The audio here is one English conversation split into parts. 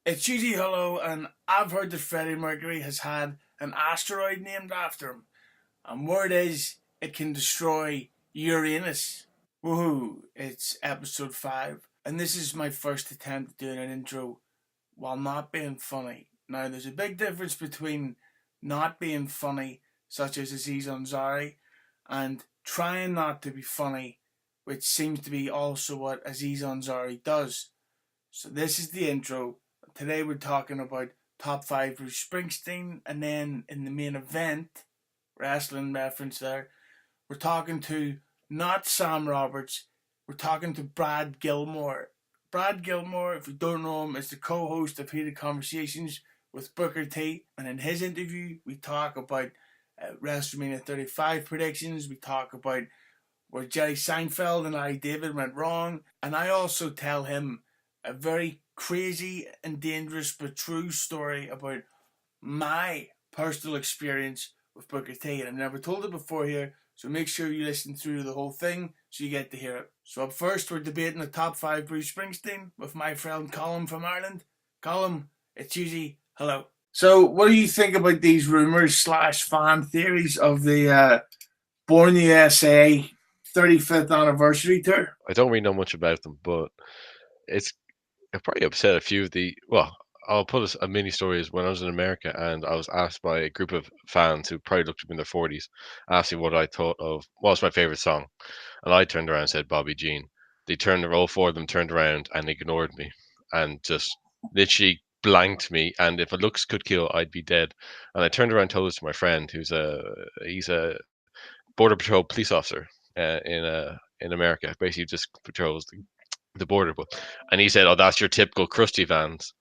It's Hughezy, hello, and I've heard that Freddie Mercury has had an asteroid named after him, and word is it can destroy Uranus. Woohoo! It's episode 5, and this is my first attempt at doing an intro while not being funny. Now, there's a big difference between not being funny, such as Aziz Ansari, and trying not to be funny, which seems to be also what Aziz Ansari does. So, this is the intro. Today we're talking about top 5 Bruce Springsteen, and then in the main event, wrestling reference there, we're talking to not Sam Roberts, we're talking to Brad Gilmore. Brad Gilmore, if you don't know him, is the co-host of Heated Conversations with Booker T, and in his interview we talk about WrestleMania 35 predictions, we talk about where Jerry Seinfeld and Larry David went wrong, and I also tell him a very crazy and dangerous but true story about my personal experience with Booker T. And I've never told it before here, so make sure you listen through the whole thing so you get to hear it. So up first, we're debating the top 5 Bruce Springsteen with my friend Colin from Ireland. Colin, it's Hughezy. Hello. So what do you think about these rumours slash fan theories of the Born USA 35th anniversary tour? I don't really know much about them, but it's it probably upset a few of the. Well, I'll put a mini story is when I was in America and I was asked by a group of fans who probably looked up in their 40s, asking what I thought of what was my favorite song, and I turned around and said Bobby Jean. They turned, all four of them turned around and ignored me, and just literally blanked me. And if a looks could kill, I'd be dead. And I turned around and told this to my friend, he's a border patrol police officer in America. Basically, just patrols the border. But and he said, "Oh, that's your typical crusty fans."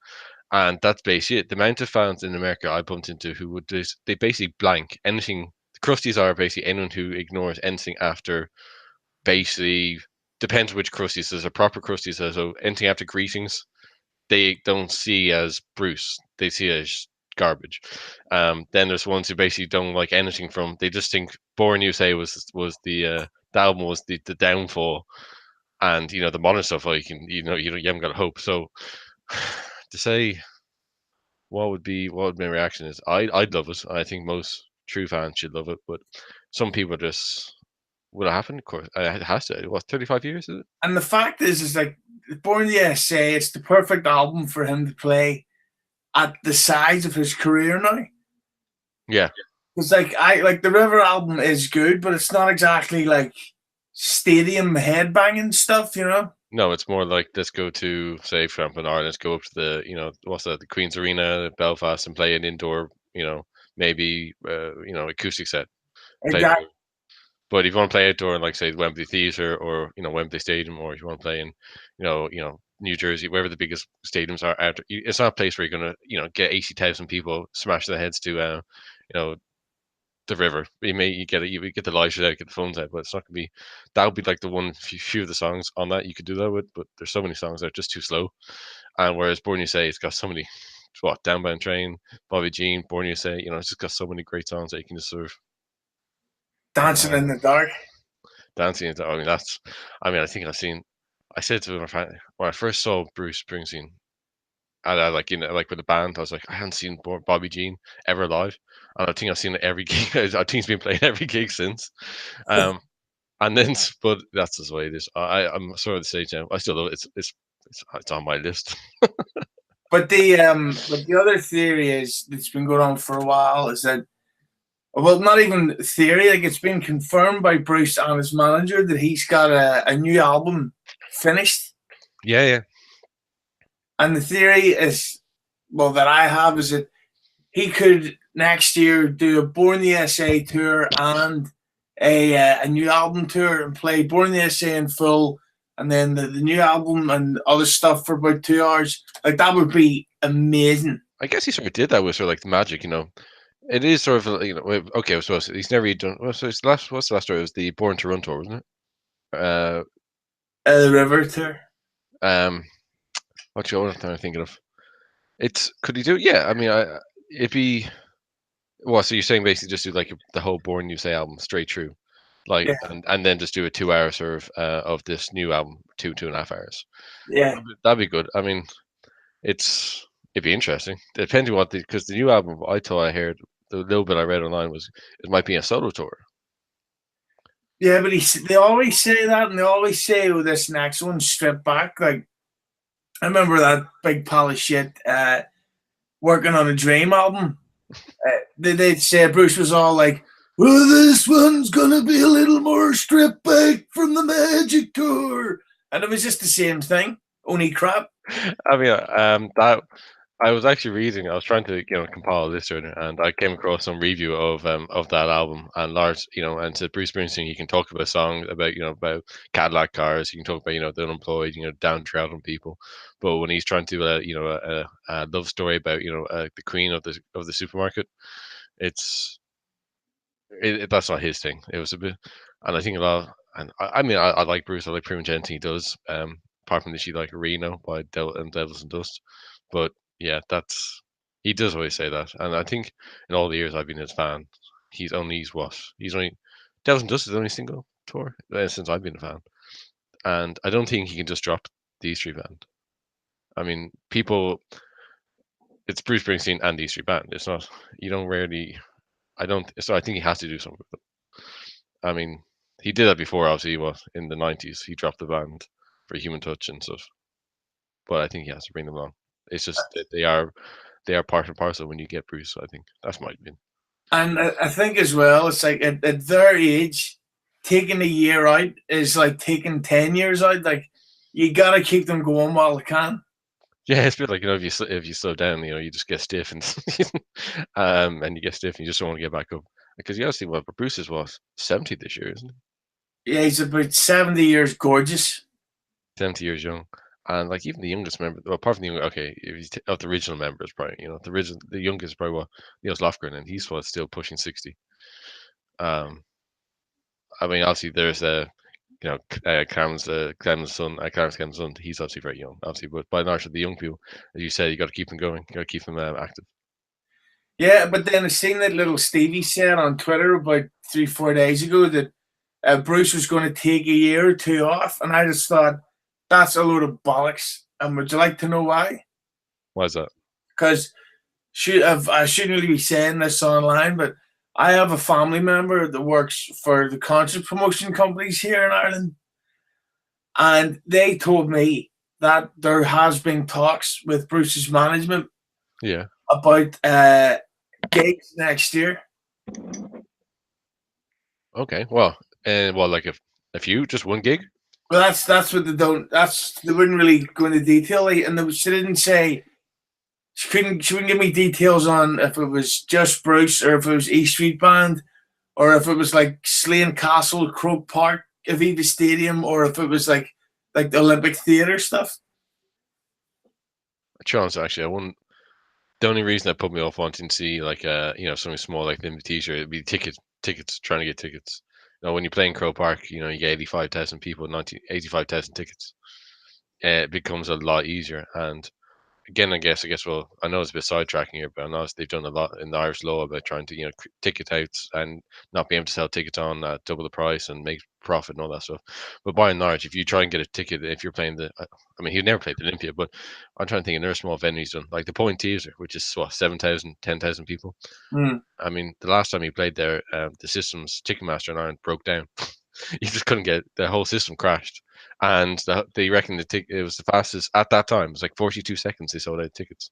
And that's basically it. The amount of fans in America I bumped into who would just they basically blank anything. The crusties are basically anyone who ignores anything after basically depends which crusties. There's a proper crusties, so anything after greetings they don't see as Bruce. They see as garbage. Then there's ones who basically don't like anything from. They just think Born USA was the album was the downfall, and the modern stuff. Like you haven't got hope. So to say what my reaction is, I'd love it. I think most true fans should love it, but some people just will it happen? Of course, it has to. What 35 years is it? And the fact is like Born USA, it's the perfect album for him to play at the size of his career now. Yeah. It's like I like the River album is good, but it's not exactly like stadium headbanging stuff. No, it's more like let's go to say for example in Ireland, let's go up to what's that, the Queen's Arena, Belfast, and play an indoor, maybe acoustic set. Play there. Exactly. But if you want to play outdoor in like say Wembley Theatre or Wembley Stadium, or if you want to play in New Jersey, wherever the biggest stadiums are, out, it's not a place where you're gonna get 80,000 people smash their heads to the river. You get the lights out, get the phones out, but it's not gonna be. That would be like the one few of the songs on that you could do that with. But there's so many songs that are just too slow. And whereas Born USA, it's got so many. What Downbound Train, Bobby Jean, Born USA. It's just got so many great songs that you can just sort of Dancing in the dark. dancing into. I mean, that's. I mean, I think I've seen. I said to my friend when I first saw Bruce Springsteen, and I like with the band, I was like, I hadn't seen Bobby Jean ever live, and I think I've seen it every gig. I think he's been playing every gig since. Um, and then, but that's just the way it is. I'm sort of the stage now. I still love it. It's on my list. But the other theory is that's been going on for a while is that, well, not even theory, like it's been confirmed by Bruce and his manager that he's got a new album finished. Yeah, yeah. And the theory is, well, that I have is that he could next year do a Born the USA tour and a new album tour and play Born the USA in full, and then the new album and other stuff for about 2 hours. Like that would be amazing. I guess he sort of did that with sort of like the magic. It is sort of okay. I suppose he's never done. Well, so what's the last tour? It was the Born Toronto, wasn't it? The River tour. Um, what you what am I thinking of? It's could he do? Yeah, I mean, it'd be. Well, so you're saying basically just do like the whole Born USA album straight through, like, Yeah, and then just do a 2 hour sort of this new album, 2.5 hours. yeah. That'd be good. I mean, it's It'd be interesting. Depending what because the new album I thought I heard the little bit I read online was it might be a solo tour. Yeah, but they always say that, and they always say, "Oh, this next one's stripped back." Like I remember that big pile of shit working on a Dream album. They'd say Bruce was all like, "Well, this one's gonna be a little more stripped back from the Magic Tour," and it was just the same thing, only crap. I mean, that I was actually reading. I was trying to compile a list earlier, and I came across some review of that album. And Lars, and said Bruce Springsteen, you can talk about songs about about Cadillac cars. You can talk about the unemployed, downtrodden people. But when he's trying to a love story about the queen of the supermarket, it's that's not his thing. It was a bit, and I think a lot. And I mean, I like Bruce. I like pretty much anything he does. Apart from the she like Reno by Devils and Dust, but yeah, that's he does always say that, and I think in all the years I've been his fan, he's only Devils and Dust is the only single tour since I've been a fan, and I don't think he can just drop the E Street Band. I mean, people, it's Bruce Springsteen and the E Street Band. It's not you don't rarely. I don't. So I think he has to do something with them. I mean, he did that before. Obviously, what in the '90s he dropped the band for Human Touch and stuff. But I think he has to bring them along. It's just that they are part and parcel when you get Bruce. I think that's my opinion. And I think as well, it's like at their age, taking a year out is like taking 10 years out. Like you gotta keep them going while they can. Yeah, it's a bit like if you slow down, you just get stiff and and you get stiff and you just don't want to get back up because you got to see what Bruce is was 70 this year, isn't he? Yeah, he's about 70 years gorgeous. 70 years young, and like even the youngest member, well, apart from the okay, if of the original members, probably the youngest probably what Niels Lofgren, and he's what still pushing 60. Um, I mean, obviously there's Cameron's son. He's obviously very young, obviously, but by and large, the young people, as you said, you got to keep them going. You got to keep them active. Yeah, but then I seen that little Stevie said on Twitter about 3 4 days ago that Bruce was going to take a year or two off, and I just thought that's a load of bollocks. And would you like to know why? Why is that? Because I shouldn't really be saying this online, but I have a family member that works for the concert promotion companies here in Ireland, and they told me that there has been talks with Bruce's management Yeah. about gigs next year. Okay. Well, and well, like if you just one gig. Well, that's what they don't. They wouldn't really go into detail, like, and she didn't say she wouldn't give me details on if it was just Bruce or if it was E Street Band or if it was like Slane Castle, Croke Park, Aviva Stadium, or if it was like the Olympic Theatre stuff. Chance actually, I wouldn't. The only reason that put me off wanting to see like something small like the T-shirt, it'd be tickets, trying to get tickets. When you play in Crow Park, you get 85,000 people, 85,000 tickets. It becomes a lot easier. And again, I guess, well, I know it's a bit sidetracking here, but I know they've done a lot in the Irish law about trying to, ticket outs and not be able to sell tickets on double the price and make profit and all that stuff. But by and large, if you try and get a ticket, if you're playing I mean, he'd never played the Olympia, but I'm trying to think of another small venue he's done, like the Point Theatre, which is what 7,000, 10,000 people. Mm. I mean, the last time he played there, the system's Ticketmaster in Ireland broke down. You just couldn't get the whole system crashed, and they reckon it was the fastest at that time. It was like 42 seconds they sold out tickets,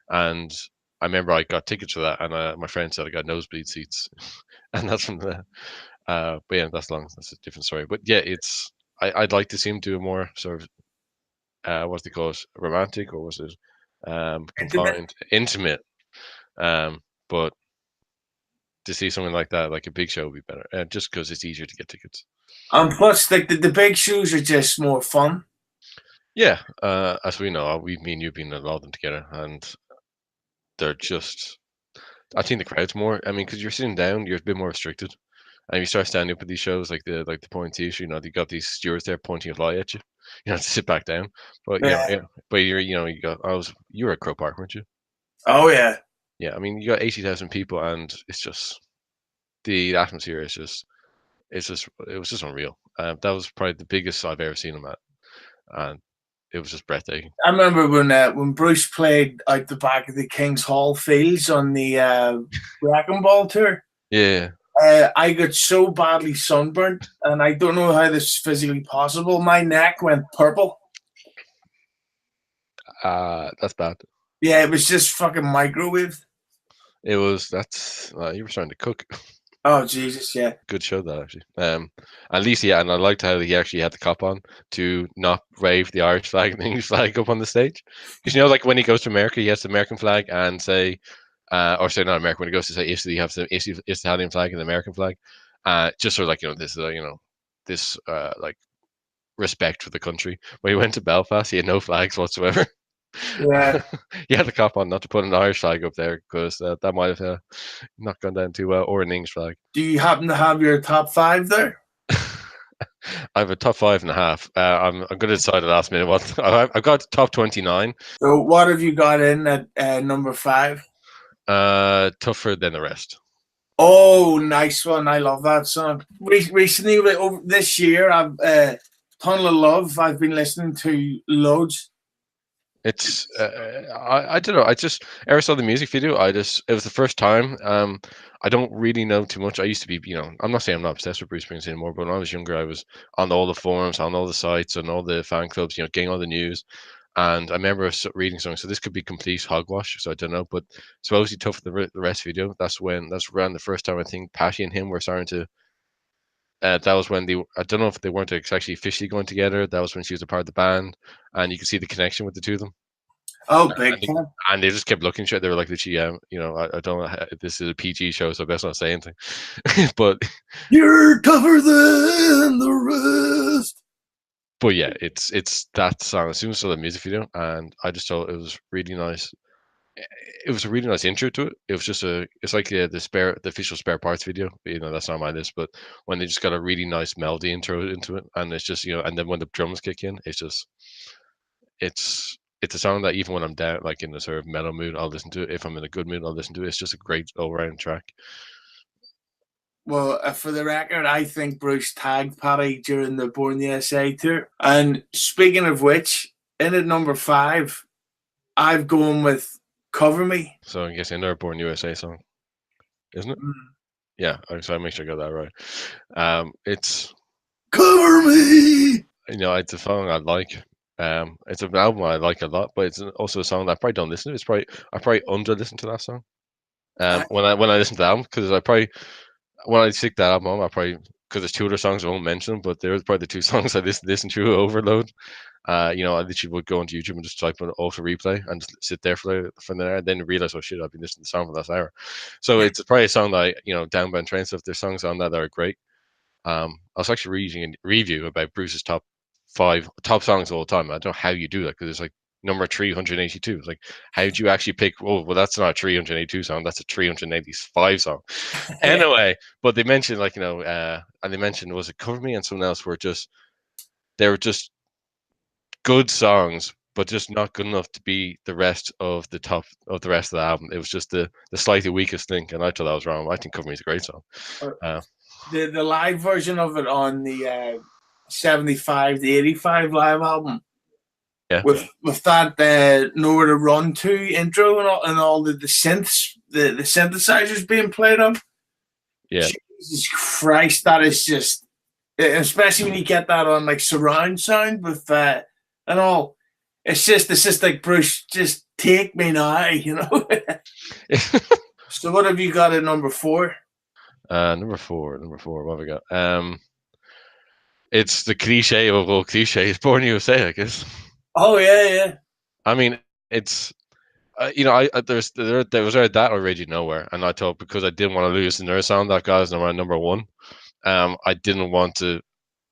and I remember I got tickets for that, and my friend said I got nosebleed seats, and that's from the. But yeah, that's a different story. But yeah, I'd like to see him do a more sort of what's they call it, romantic or was it confined, intimate. But to see something like that, like a big show, would be better. Just because it's easier to get tickets. And plus, like the big shows are just more fun. Yeah, as we know, me and you've been in a lot of them together, and they're just. I think the crowd's more. I mean, because you're sitting down, you're a bit more restricted, and you start standing up at these shows like the Point issue. You got these stewards there pointing a fly at you. You have to sit back down. But Yeah. yeah. But you were at Crow Park, weren't you? Oh yeah. Yeah, I mean, you got 80,000 people, and it's just the atmosphere is just it was just unreal. That was probably the biggest I've ever seen them at, and it was just breathtaking. I remember when Bruce played out the back of the King's Hall Fields on the Wrecking Ball tour. Yeah, I got so badly sunburnt, and I don't know how this is physically possible. My neck went purple. that's bad. Yeah, it was just fucking microwave. It was that's you were starting to cook. Oh Jesus, yeah. Good show that actually. At least yeah, and I liked how he actually had the cop on to not wave the Irish flag and the English flag up on the stage. Because you know, like when he goes to America, he has the American flag and say, or say not America when he goes to say Italy, you have the Italian flag and the American flag. Just sort of like this is this like respect for the country. When he went to Belfast, he had no flags whatsoever. Yeah. He had the cop on not to put an Irish flag up there because that might have not gone down too well, or an English flag. Do you happen to have your top five there? I have a top 5.5. I'm going to decide at the last minute what I've got top 29. So what have you got in at number five? Tougher than the rest. Oh, nice one. I love that song. Recently, over this year, I've Tunnel of Love. I've been listening to loads. It's I don't know. I just ever saw the music video. It was the first time. I don't really know too much. I used to be, I'm not saying I'm not obsessed with Bruce Springsteen anymore, but when I was younger, I was on all the forums, on all the sites, and all the fan clubs, getting all the news. And I remember reading something. So this could be complete hogwash. So I don't know. But supposedly tough the rest video. That's around the first time I think Patty and him were starting to. That was when I don't know if they weren't actually officially going together. That was when she was a part of the band, and you could see the connection with the two of them. Oh, big time. And they just kept looking at each other. They were like, literally, I don't know. This is a PG show, so I best not say anything. But you're tougher than the rest. But yeah, it's that song. As soon as I saw the music video, and I just thought it was really nice. It was a really nice intro to it. It was just it's like the official spare parts video. That's not on my list, but when they just got a really nice melody intro into it, and it's just and then when the drums kick in, it's a song that even when I'm down, like in a sort of mellow mood, I'll listen to it. If I'm in a good mood, I'll listen to it. It's just a great all-round track. Well, for the record, I think Bruce tagged Paddy during the Born USA tour. And speaking of which, in at number 5, I've gone with Cover Me. So I guess another Born USA song, isn't it? Mm. Yeah, so I make sure I got that right. It's Cover Me. It's a song I like. It's an album I like a lot, but it's also a song that I probably don't listen to. I probably under listen to that song. When I listen to the album, because when I stick that album on, I probably, because there's 2 other songs I won't mention, but there's probably the 2 songs I listen to overload. I literally would go onto YouTube and just type on auto replay and just sit there for there, and then realize, oh shit, I've been listening to the song for the last hour. So it's probably a song that Downbound Train stuff. There's songs on that are great. I was actually reading a review about Bruce's top 5 top songs of all time. I don't know how you do that, because it's like number 382. It's like, how do you actually pick? Oh, well, that's not a 382 song. That's a 385 song. Anyway, but they mentioned and they mentioned, was it Cover Me and someone else they were just good songs, but just not good enough to be the rest of the top of the rest of the album. It was just the slightly weakest link, and I thought that was wrong. I think Cover Me is a great song. The live version of it on the 75 to 85 live album. Yeah. With that Nowhere to Run To intro and all the synths, the synthesizers being played on. Yeah. Jesus Christ, that is just, especially when you get that on like surround sound with and all. It's just like, Bruce, just take me now, So what have you got at number 4? Number four. What have we got? It's the cliche of all cliches. Born USA, I guess. Oh yeah. I mean, it's there was that already nowhere, and I thought, because I didn't want to lose another song that got us number 1. I didn't want to.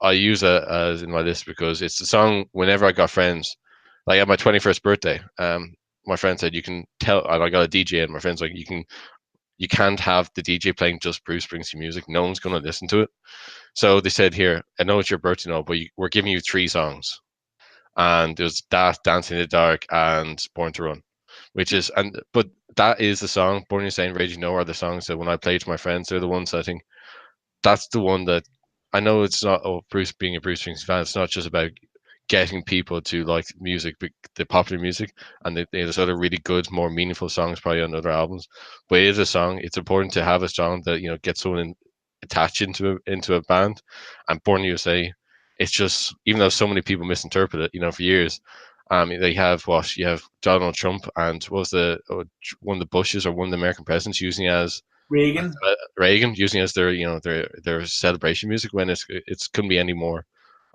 I use it as in my list because it's the song whenever I got friends, like at my 21st birthday. My friend said, you can tell, and I got a DJ, and my friend's like, you can't have the DJ playing just Bruce Springsteen music. No one's going to listen to it. So they said, here, I know it's your birthday now, but we're giving you 3 songs. And there's that, Dancing in the Dark, and Born to Run, but that is the song. Born USA and Raging No are the songs that when I play to my friends, they're the ones I think that's the one that I know it's not, Bruce being a Bruce Springsteen fan. It's not just about getting people to like music, the popular music, and there's other really good, more meaningful songs probably on other albums. But it is a song. It's important to have a song that gets someone attached into a band. And Born USA, it's just, even though so many people misinterpret it, for years. They have what you have Donald Trump and what was one of the Bushes or one of the American presidents using it as Reagan. Reagan using it as their celebration music when it's couldn't be any more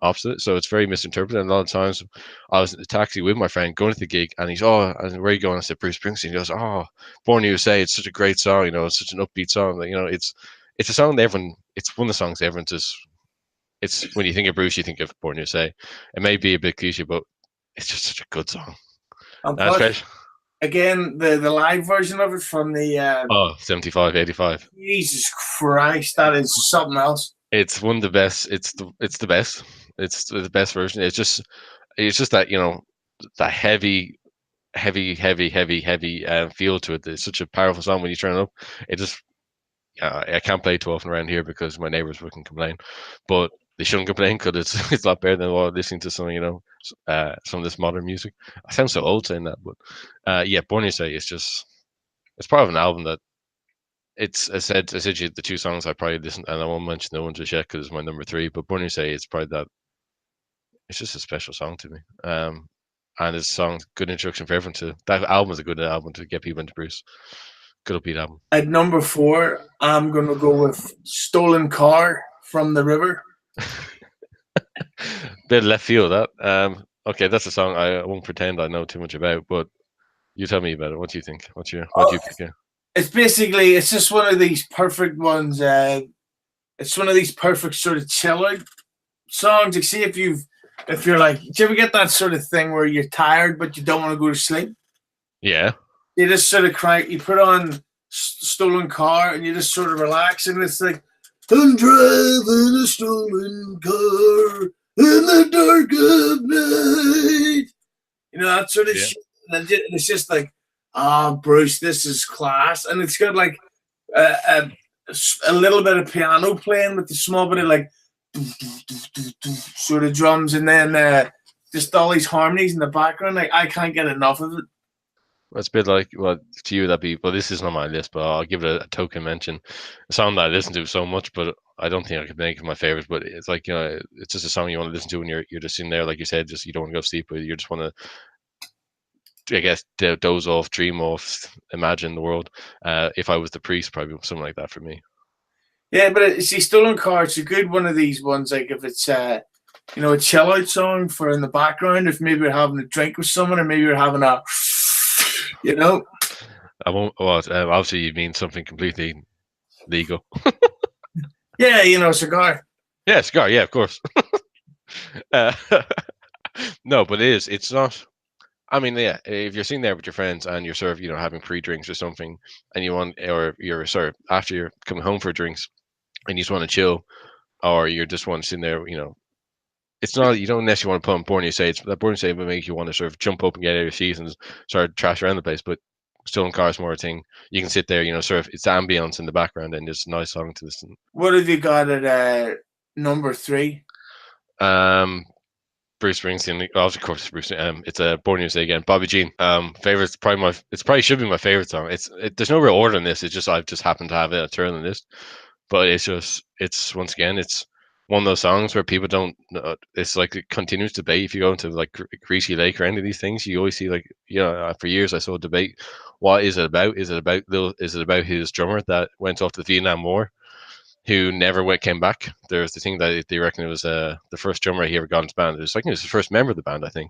opposite. So it's very misinterpreted. And a lot of times I was in the taxi with my friend going to the gig and he's, oh, and where are you going? I said, Bruce Springsteen. He goes, oh, Born USA, it's such a great song, it's such an upbeat song. Like, it's a song that everyone, it's one of the songs everyone just, it's when you think of Bruce, you think of Born USA. It may be a bit cliche, but it's just such a good song. And That's plus, great. again, the live version of it from the Oh, 75, 85. Jesus Christ, that is something else. It's one of the best. It's the best. It's the best version. It's just that that heavy feel to it. It's such a powerful song when you turn it up. It just I can't play too often around here because my neighbors can complain, but they shouldn't complain because it's it's a lot better than listening to some of this modern music. I sound so old saying that, but yeah, Born USA is just, it's part of an album that it's, I said you the two songs I probably listen, and I won't mention the one just yet because it's my number three. But Born USA, it's probably that, it's just a special song to me. And it's a song, good introduction for everyone to that album. Is a good album to get people into Bruce. Good upbeat album. At number 4, I'm gonna go with "Stolen Car" from the River. Bit of left field that. Okay, that's a song I won't pretend I know too much about, but you tell me about it. What do you think? What do you pick here? It's basically, it's just one of these perfect ones. It's one of these perfect sort of chill out songs. Like, see, if you're like, do you ever get that sort of thing where you're tired but you don't want to go to sleep? Yeah. You just sort of cry. You put on "Stolen Car" and you just sort of relax, and it's like, I'm driving a stolen car in the dark of night. That sort of shit. And it's just like, Bruce, this is class. And it's got like a little bit of piano playing with the small bit of like sort of drums, and then just all these harmonies in the background. Like, I can't get enough of it. It's a bit like, well, to you that'd be, well, this isn't on my list, but I'll give it a token mention. A song that I listen to so much, but I don't think I could make it my favorite. But it's like, it's just a song you want to listen to when you're just sitting there, like you said, just you don't want to go to sleep, but you just want to, I guess, doze off, dream off, imagine the world. If I Was the Priest, probably something like that for me. Yeah, but see, "Stolen Car", it's a good one of these ones. Like, if it's a chill out song for in the background, if maybe you're having a drink with someone, or maybe you're having a, I won't. Well, obviously, you mean something completely legal. Yeah, cigar. Yeah, cigar. Yeah, of course. uh, no, but it is. It's not. I mean, yeah, if you're sitting there with your friends and you're sort of, having pre-drinks or something, and you want, or you're sort of after you're coming home for drinks, and you just want to chill, or you just want to sit there, it's not, you don't necessarily want to put on Born USA. It's that Born USA will make you want to sort of jump up and get out of your seats and start trash around the place. But Stolen Car is more a thing. You can sit there, sort of, it's ambience in the background, and it's a nice song to listen. What have you got at number 3? Bruce Springsteen, of course, Bruce. It's a Born USA again. Bobby Jean. Favorite. It's probably should be my favorite song. There's no real order in this. It's just I've just happened to have it a turn on the list. But it's once again, it's one of those songs where people don't. It's like a continuous debate. If you go into like Greasy Lake or any of these things, you always see like, for years I saw a debate. What is it about? Is it about his drummer that went off to the Vietnam War, who never came back? There's the thing that they reckon it was the first drummer he ever got in his band. It was like, it was the first member of the band, I think,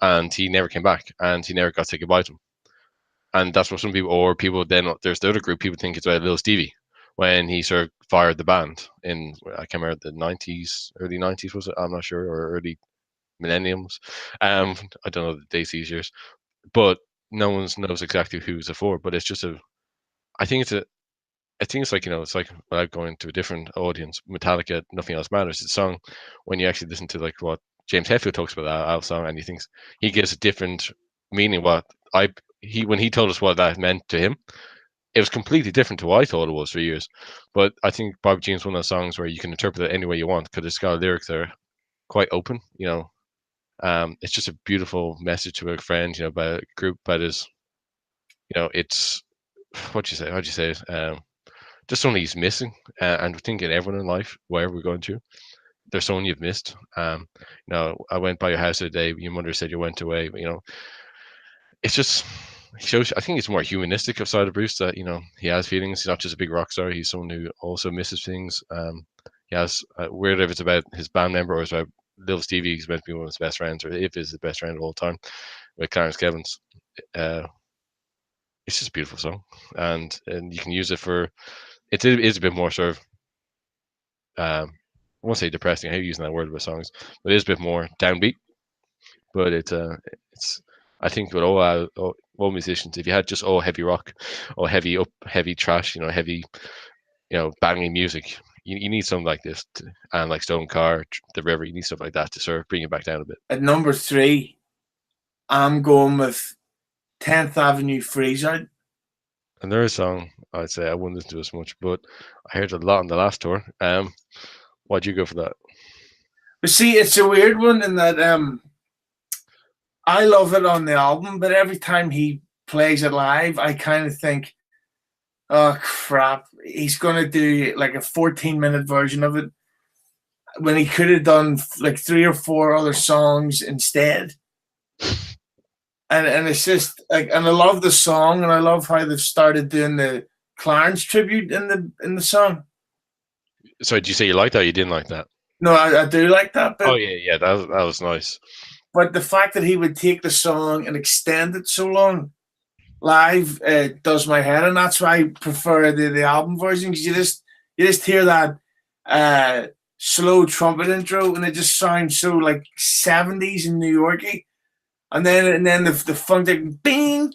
and he never came back, and he never got to say goodbye to him. And that's what some people, or people then, there's the other group, people think it's about Lil Stevie when he sort of fired the band in, I can't remember, the 90s, early 90s was it? I'm not sure, or early millenniums. I don't know the dates these years, but no one knows exactly who's it for. But it's just I think it's like, it's like without going to a different audience, Metallica, Nothing Else Matters. It's a song when you actually listen to like what James Hetfield talks about that song, and he gives a different meaning. When he told us what that meant to him, it was completely different to what I thought it was for years. But I think Bobby Jean's one of those songs where you can interpret it any way you want because it's got lyrics that are quite open. It's just a beautiful message to a friend, about a group, about his, it's what you say, how'd you say it? Just someone he's missing, and I think in everyone in life, wherever we're going to, there's someone you've missed. I went by your house today. Your mother said you went away. But, it's just it shows. I think it's more humanistic of side of Bruce that he has feelings. He's not just a big rock star. He's someone who also misses things. He has weird if it's about his band member or it's about Little Stevie. He's meant to be one of his best friends, or if is the best friend of all time with Clarence Kevins. Uh, it's just a beautiful song, and you can use it for. It is a bit more sort of. I won't say depressing. I hate using that word with songs, but it is a bit more downbeat. But it's. I think with all musicians, if you had just all heavy rock, or heavy trash, heavy, banging music, you need something like this, and like Stone Car, The River, you need stuff like that to sort of bring it back down a bit. At number 3, I'm going with 10th Avenue Freeze Out. Another song I'd say I wouldn't listen to as much, but I heard a lot on the last tour. Why'd you go for that? But see, it's a weird one in that I love it on the album, but every time he plays it live, I kind of think, oh crap, he's gonna do like a 14-minute version of it when he could have done like 3 or 4 other songs instead. And it's just like, and I love the song, and I love how they've started doing the Clarence tribute in the song. So did you say you liked that or you didn't like that? No, I do like that Oh bit, yeah, that was nice. but the fact that he would take the song and extend it so long live does my head, and that's why I prefer the album version, because you just hear that slow trumpet intro, and it just sounds so like 70s in New Yorky, and then the funk like bing,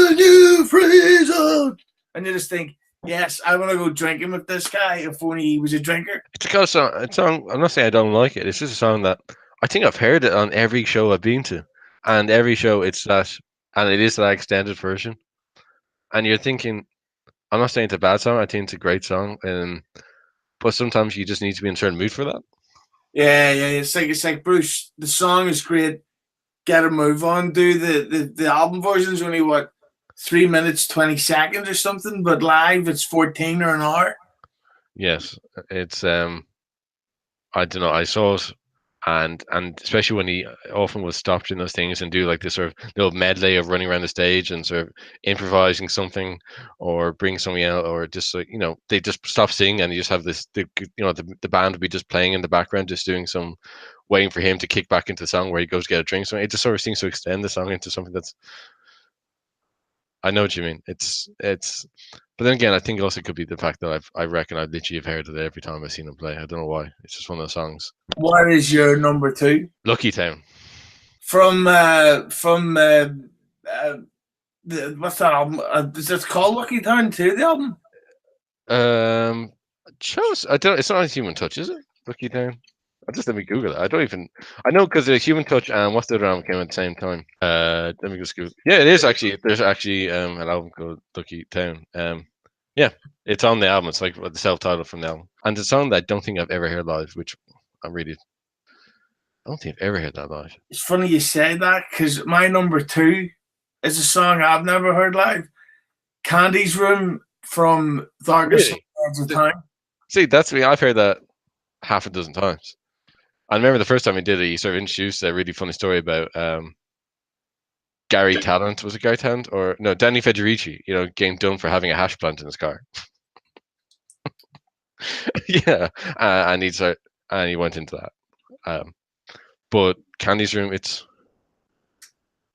new phrase out, and you just think, yes, I want to go drinking with this guy if only he was a drinker. It's a kind of song. It's song. I'm not saying I don't like it. It's just a song that I think I've heard it on every show I've been to, and every show it's that, and it is that extended version. And you're thinking, I'm not saying it's a bad song. I think it's a great song, but sometimes you just need to be in a certain mood for that. Yeah, it's like Bruce. The song is great. Get a move on. Do the album version's only what 3 minutes 20 seconds or something, but live it's 14 or an hour. Yes, it's I don't know. I saw it, and especially when he often was stopped in those things and do like this sort of little medley of running around the stage and sort of improvising something or bring something out, or just like they just stop singing and you just have the band would be just playing in the background, just doing some waiting for him to kick back into the song where he goes to get a drink. So it just sort of seems to extend the song into something that's. I know what you mean. But then again, I think also it could be the fact that I reckon I literally have heard it every time I've seen him play. I don't know why. It's just one of those songs. What is your number 2 Lucky Town. from what's that album? Is it called Lucky Town too? The album? Chose. I don't. It's not a Human Touch, is it? Lucky Town. Just let me Google it. I don't even. I know because there's Human Touch and what's the other album came at the same time. Let me just Google. Yeah, it is actually. There's actually an album called Lucky Town. Yeah, it's on the album. It's like the self-titled from the album, and it's a song that I don't think I've ever heard live, which I don't think I've ever heard that live. It's funny you say that, because my number 2 is a song I've never heard live. Candy's Room from Darkest Really? Hours of Time. See, that's me. I've heard that half a dozen times. I remember the first time he did it, he sort of introduced a really funny story about Gary Talent. Was it Gary Talent or no? Danny Federici. Getting done for having a hash plant in his car. Yeah, and he went into that. But Candy's Room,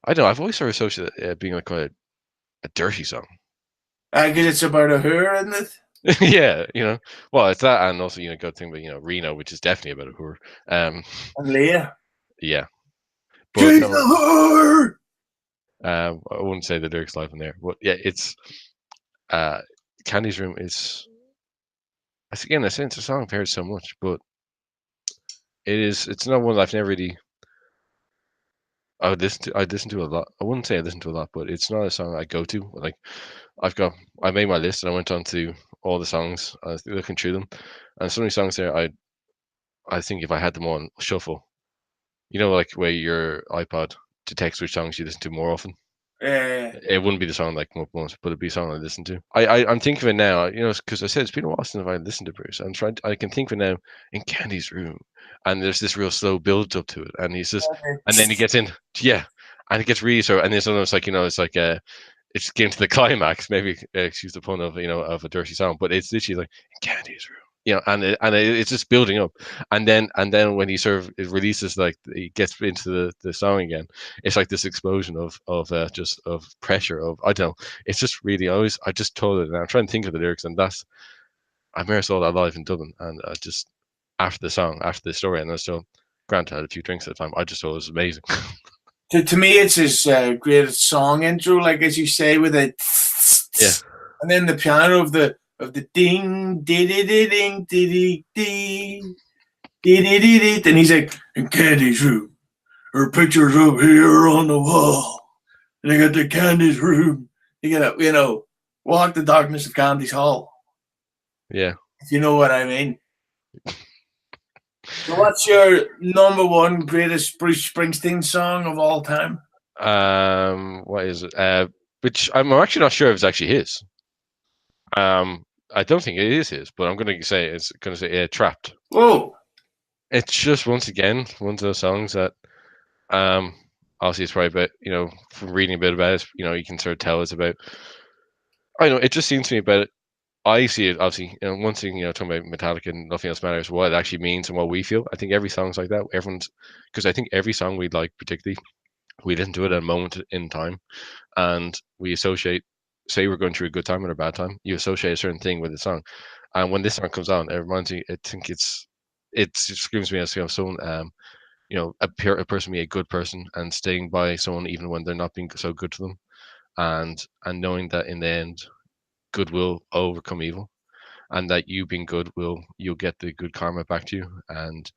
I don't know. I've always sort of associated it being like quite a dirty song. Because it's about a whore, isn't it? Yeah, well, it's that, and also good thing about Reno, which is definitely about a whore. And Leah. Yeah, but She's a whore. I wouldn't say the lyrics live in there, but yeah, it's Candy's Room is. Again, it's a song I've heard so much, but it's not one I've never really. I listen to a lot. I wouldn't say I listen to a lot, but it's not a song I go to. Like I made my list and I went on to all the songs. I was looking through them, and so many songs there I think if I had them on shuffle, you know, like where your iPod to text which songs you listen to more often. Uh, It wouldn't be the song that come up once, but it'd be a song I listen to. I'm thinking of it now, you know, because I said it's been a while since I listened to Bruce. I can think of it now in Candy's room, and there's this real slow build up to it, and he's just, and then he gets in, yeah, and it gets really so, and it's almost like, you know, it's like it's getting to the climax. Maybe excuse the pun of, you know, of a dirty song, but it's literally like in Candy's room, you know, it's just building up, and then when he sort of it releases, like he gets into the song again, it's like this explosion of just of pressure of, I don't know, it's just really, I just told it, and I'm trying to think of the lyrics, and that's, I remember I saw that live in Dublin, and I just, after the song, after the story, and I still, granted I had a few drinks at the time, I just thought it was amazing. to me, it's his greatest song intro, like as you say, with it, Yeah, and then the piano of the ding, diddy, ding, diddy, dee, diddy, diddy, and he's like, in Candy's room, her picture's up here on the wall, and I got the Candy's room. You gotta, walk the darkness of Candy's hall, yeah. if you know what I mean. So what's your number one greatest Bruce Springsteen song of all time? What is it? Which I'm actually not sure if it's actually his. I don't think it is his, but I'm gonna say "Trapped." Whoa. It's just, once again, one of those songs that, um, obviously it's probably about, you know, from reading a bit about it, you know, you can sort of tell it's about. I know, it just seems to me about it. I see it, obviously, you know, one thing, you know, talking about Metallica and Nothing Else Matters, what it actually means and what we feel. I think every song's like that. Because I think every song we like, particularly, we listen to it at a moment in time, and we associate, say we're going through a good time or a bad time, you associate a certain thing with the song. And when this song comes on, it reminds me, I think it screams me as, you know, someone, you know, a person being a good person and staying by someone even when they're not being so good to them, and knowing that in the end, good will overcome evil, and that you being good you'll get the good karma back to you, and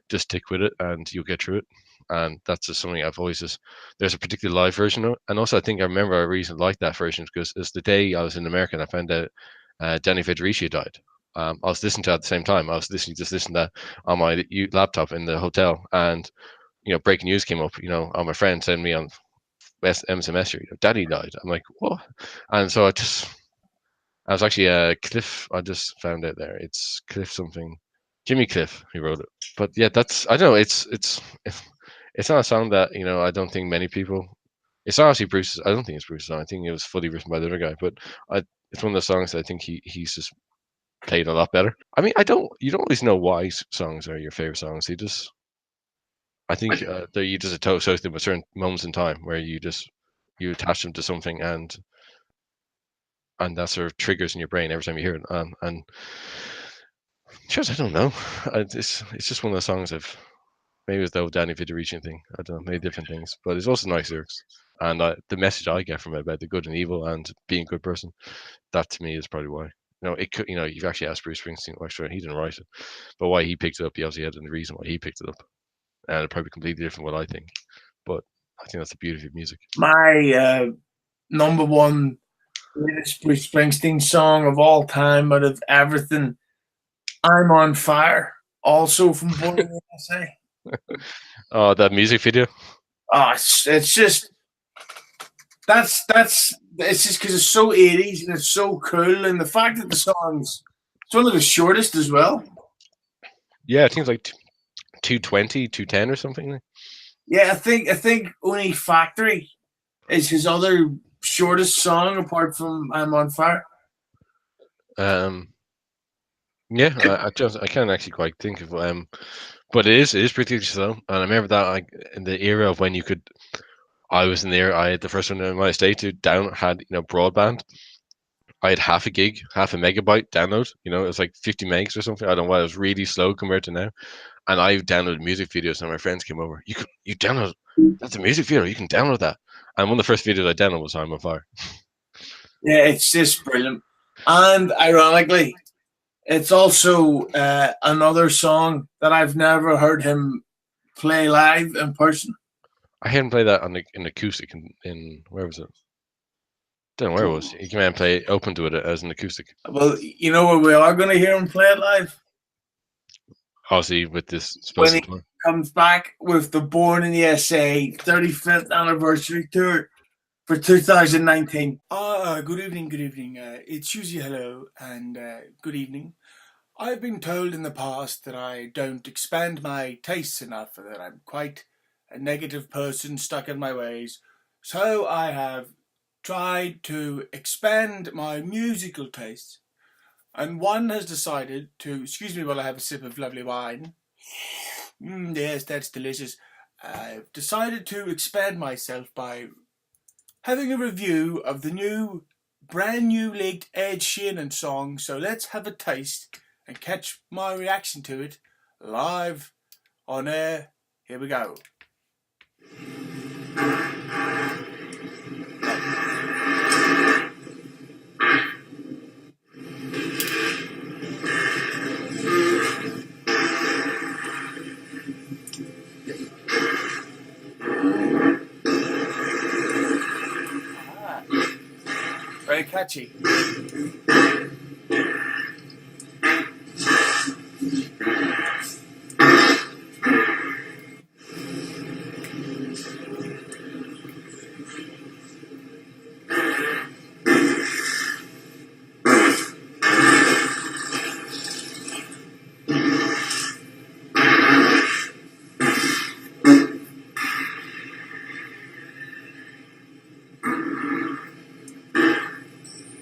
just stick with it and you'll get through it. And that's just something I've always just, there's a particular live version of it. And also I think I remember a reason I like that version because it's the day I was in America and I found out Danny Federici died. I was listening to it at the same time. I was listening to that on my laptop in the hotel, and, you know, breaking news came up. You know, on my friend sent me on MSMS, you know, Daddy died. I'm like, what? And so I was actually Cliff. I just found out there. It's Cliff something, Jimmy Cliff, who wrote it. But yeah, that's, I don't know. It's not a song that, you know, I don't think many people. It's not actually Bruce's. I don't think it's Bruce's song. I think it was fully written by the other guy. But it's one of the songs that I think he's just played a lot better. I mean, you don't always know why songs are your favorite songs. You just, I think you just associate them with certain moments in time where you attach them to something, and that sort of triggers in your brain every time you hear it. And just, I don't know. It's just one of the songs I've, maybe it's the old Danny Federici thing. I don't know, maybe different things, but it's also nice lyrics. And the message I get from it about the good and evil and being a good person, that to me is probably why. You know, it could. You know, you've actually asked Bruce Springsteen. Well, sure, he didn't write it, but why he picked it up, he obviously had a reason why he picked it up, and it's probably completely different what I think. But I think that's the beauty of music. My number one greatest Bruce Springsteen song of all time out of everything, I'm on Fire, also from Born in the USA. Oh, that music video. Oh, it's just that's it's just because it's so 80s and it's so cool, and the fact that the song's it's one of the shortest as well. Yeah, I think it's like 220, 210 or something. Yeah, I think only Factory is his other shortest song apart from I'm on Fire. Um, yeah, I can't actually quite think of but it is pretty slow. And I remember that, like, in the era of when you could, I was in the era, I had the first one in my state to had, you know, broadband. I had half a gig, half a megabyte download. You know, it was like 50 megs or something. I don't know why, it was really slow compared to now. And I downloaded music videos, and my friends came over. You download, that's a music video. You can download that. And one of the first videos I downloaded was "I'm on Fire." Yeah, it's just brilliant. And ironically, it's also another song that I've never heard him play live in person. I hadn't played that on in acoustic in where was it? Don't know where it was. He came out and play open to it as an acoustic. Well, you know where we are going to hear him play it live? Ozzy with this when supposed he tour. comes back with the Born in the USA 35th anniversary tour for 2019. Good evening, good evening. It's Hughezy, hello, and good evening. I've been told in the past that I don't expand my tastes enough, that I'm quite a negative person stuck in my ways. So I have tried to expand my musical tastes, and one has decided to, excuse me while I have a sip of lovely wine. Yes, that's delicious. I've decided to expand myself by having a review of the brand new leaked Ed Sheeran song. So let's have a taste and catch my reaction to it live on air. Here we go. Very catchy.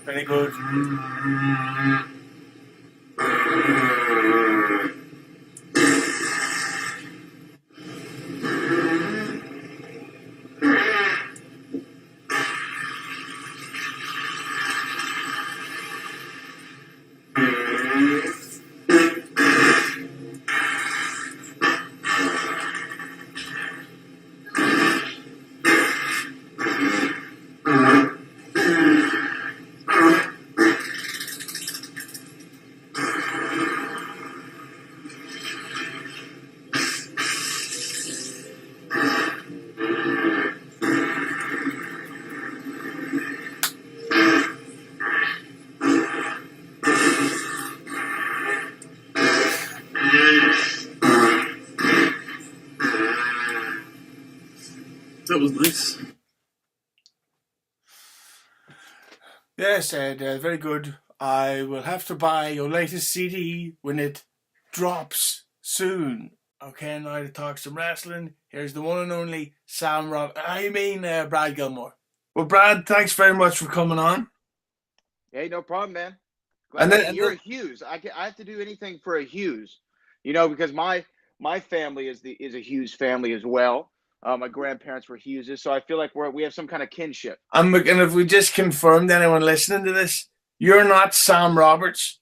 Very good. That was nice. Yes, Ed, very good. I will have to buy your latest CD when it drops soon. Okay, now to talk some wrestling. Here's the one and only Brad Gilmore. Well, Brad, thanks very much for coming on. Hey, no problem, man. And Glad then, you're a Hughes. I have to do anything for a Hughes, because my family is a Hughes family as well. My grandparents were Hugheses, so I feel like we have some kind of kinship. and if we just confirmed anyone listening to this, you're not Sam Roberts.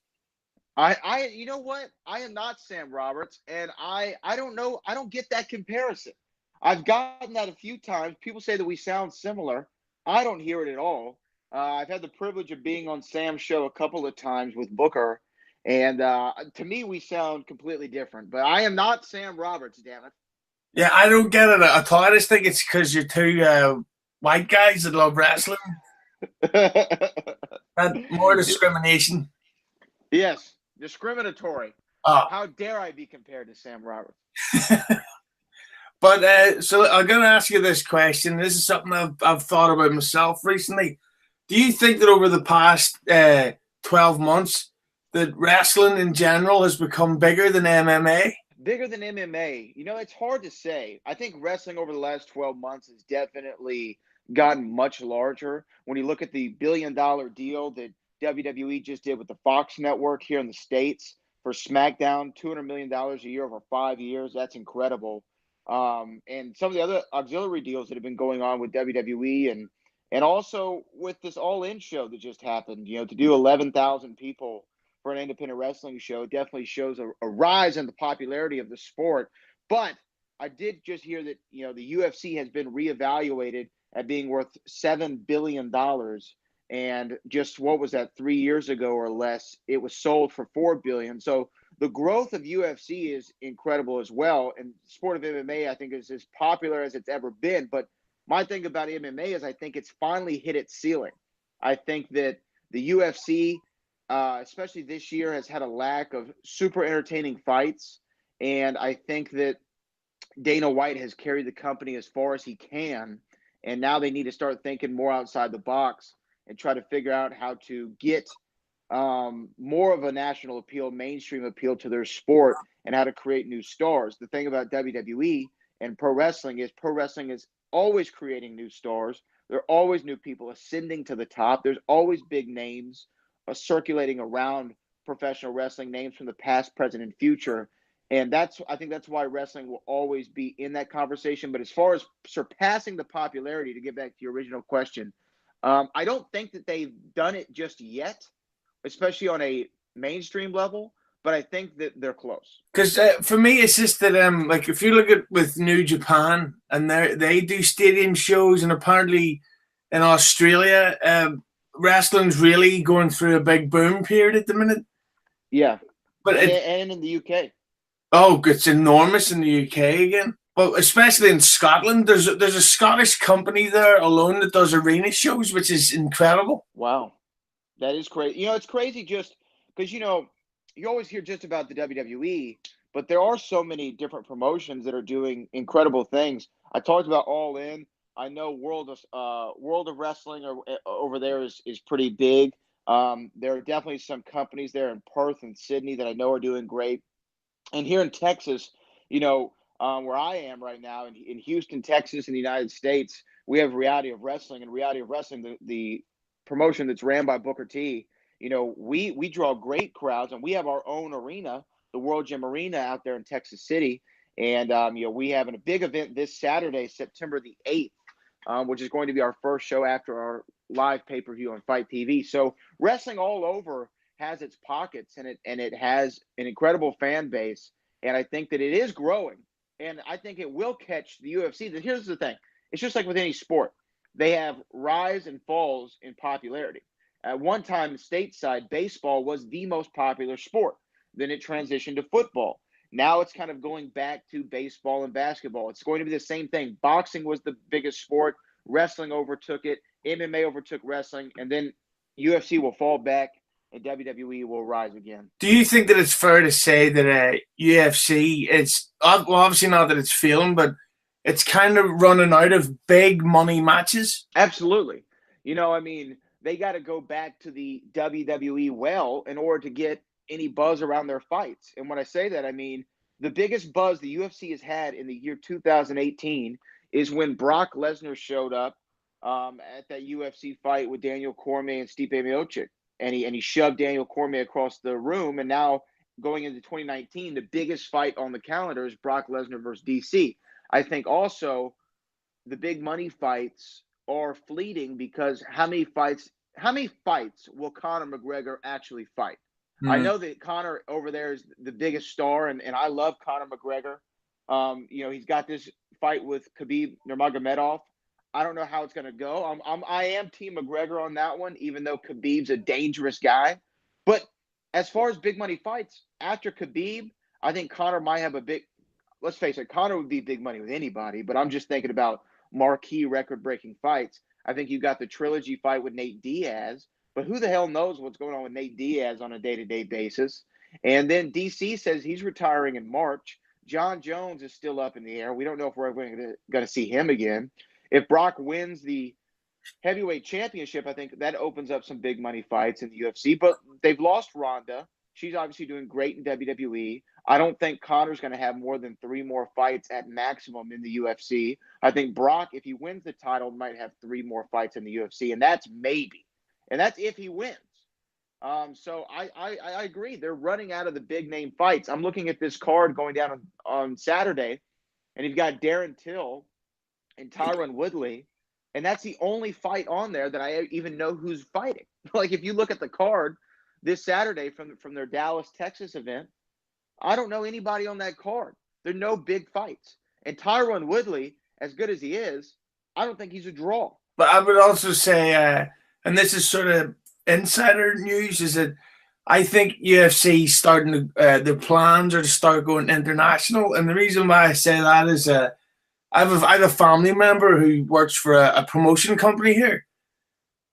You know what? I am not Sam Roberts, and I don't know. I don't get that comparison. I've gotten that a few times. People say that we sound similar. I don't hear it at all. I've had the privilege of being on Sam's show a couple of times with Booker, and to me, we sound completely different. But I am not Sam Roberts, damn it. Yeah, I don't get it at all. I just think it's because you're two white guys that love wrestling. That more discrimination. Yes, discriminatory. Oh. How dare I be compared to Sam Roberts? But so I'm going to ask you this question. This is something I've thought about myself recently. Do you think that over the past 12 months that wrestling in general has become bigger than MMA? Bigger than MMA. It's hard to say. I think wrestling over the last 12 months has definitely gotten much larger. When you look at the $1 billion deal that WWE just did with the Fox network here in the States for SmackDown, $200 million a year over 5 years, that's incredible. And some of the other auxiliary deals that have been going on with WWE and also with this All In show that just happened, to do 11,000 people for an independent wrestling show definitely shows a rise in the popularity of the sport. But I did just hear that, the UFC has been reevaluated at being worth $7 billion. And just what was that, 3 years ago or less, it was sold for $4 billion. So the growth of UFC is incredible as well. And the sport of MMA, I think, is as popular as it's ever been. But my thing about MMA is I think it's finally hit its ceiling. I think that the UFC, especially this year, has had a lack of super entertaining fights. And I think that Dana White has carried the company as far as he can, and now they need to start thinking more outside the box and try to figure out how to get more of a national appeal, mainstream appeal to their sport, and how to create new stars. The thing about WWE and pro wrestling is always creating new stars. There are always new people ascending to the top. There's always big names circulating around professional wrestling, names from the past, present, and future. And I think that's why wrestling will always be in that conversation. But as far as surpassing the popularity, to get back to your original question, I don't think that they've done it just yet, especially on a mainstream level. But I think that they're close. Because for me, it's just that like if you look at with New Japan, and they do stadium shows, and apparently in Australia, wrestling's really going through a big boom period at the minute. Yeah, but and in the UK. Oh, it's enormous in the UK again. Well, especially in Scotland, there's a Scottish company there alone that does arena shows, which is incredible. Wow, that is crazy. It's crazy just because you always hear just about the WWE, but there are so many different promotions that are doing incredible things. I talked about All In. I know World of Wrestling over there is pretty big. There are definitely some companies there in Perth and Sydney that I know are doing great. And here in Texas, where I am right now in Houston, Texas, in the United States, we have Reality of Wrestling. And Reality of Wrestling, the promotion that's ran by Booker T, we draw great crowds, and we have our own arena, the World Gym Arena out there in Texas City. And, we have a big event this Saturday, September the 8th, which is going to be our first show after our live pay-per-view on Fight TV. So wrestling all over has its pockets, and it has an incredible fan base, and I think that it is growing, and I think it will catch the UFC. Here's the thing: it's just like with any sport; they have rise and falls in popularity. At one time, stateside, baseball was the most popular sport. Then it transitioned to football. Now it's kind of going back to baseball and basketball. It's going to be the same thing. Boxing was the biggest sport. Wrestling overtook it. MMA overtook wrestling, and then UFC will fall back, and WWE will rise again. Do you think that it's fair to say that UFC, it's obviously not that it's failing, but it's kind of running out of big money matches? Absolutely. They got to go back to the WWE well in order to get any buzz around their fights. And when I say that, I mean the biggest buzz the UFC has had in the year 2018 is when Brock Lesnar showed up at that UFC fight with Daniel Cormier and Stipe Miocic. And he shoved Daniel Cormier across the room. And now going into 2019, the biggest fight on the calendar is Brock Lesnar versus DC. I think also the big money fights are fleeting because how many fights will Conor McGregor actually fight? Mm-hmm. I know that Conor over there is the biggest star, and I love Conor McGregor. He's got this fight with Khabib Nurmagomedov. I don't know how it's going to go. I am Team McGregor on that one, even though Khabib's a dangerous guy. But as far as big money fights, after Khabib, I think Conor might have let's face it, Conor would be big money with anybody, but I'm just thinking about marquee record-breaking fights. I think you got the trilogy fight with Nate Diaz, but who the hell knows what's going on with Nate Diaz on a day-to-day basis? And then DC says he's retiring in March. John Jones is still up in the air. We don't know if we're going to see him again. If Brock wins the heavyweight championship, I think that opens up some big money fights in the UFC. But they've lost Ronda. She's obviously doing great in WWE. I don't think Conor's going to have more than 3 more fights at maximum in the UFC. I think Brock, if he wins the title, might have 3 more fights in the UFC, and that's maybe. And that's if he wins. So I agree. They're running out of the big name fights. I'm looking at this card going down on Saturday, and you've got Darren Till and Tyron Woodley, and that's the only fight on there that I even know who's fighting. Like, if you look at the card this Saturday from their Dallas, Texas event, I don't know anybody on that card. There are no big fights. And Tyron Woodley, as good as he is, I don't think he's a draw. But I would also say, and this is sort of insider news, is that I think UFC starting their plans are to start going international. And the reason why I say that is I have a family member who works for a promotion company here.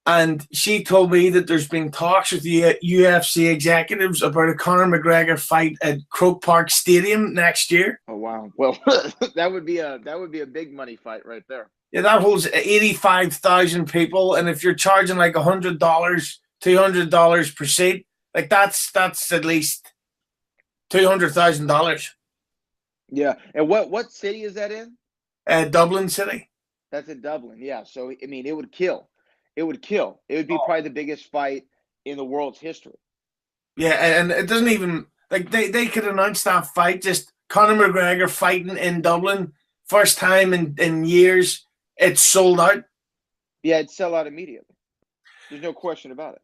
And she told me that there's been talks with the UFC executives about a Conor McGregor fight at Croke Park Stadium next year. Oh wow! Well, that would be a big money fight right there. Yeah, that holds 85,000 people, and if you're charging like $100, $200 per seat, like that's at least $200,000. Yeah, and what city is that in? Dublin City. That's in Dublin. Yeah, so I mean, it would kill. It would kill. It would be probably the biggest fight in the world's history. Yeah, and it doesn't even like they could announce that fight, just Conor McGregor fighting in Dublin, first time in years. It's sold out. Yeah, it'd sell out immediately. There's no question about it.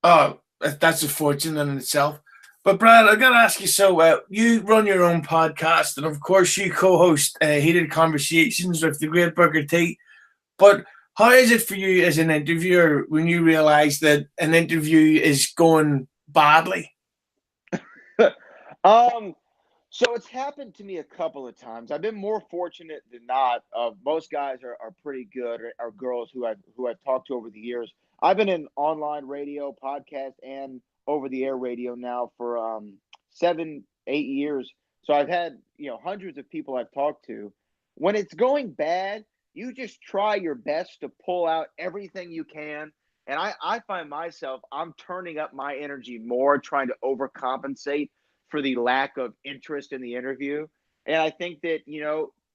Oh, that's a fortune in itself. But Brad, I gotta ask you. So you run your own podcast, and of course you co-host Heated Conversations with the great Booker T. But how is it for you as an interviewer when you realize that an interview is going badly? So it's happened to me a couple of times. I've been more fortunate than not. Most guys are pretty good, or girls who I've talked to over the years. I've been in online radio, podcast, and over the air radio now for 7, 8 years. So I've had hundreds of people I've talked to. When it's going bad, you just try your best to pull out everything you can. And I find myself, I'm turning up my energy more, trying to overcompensate for the lack of interest in the interview. And I think that,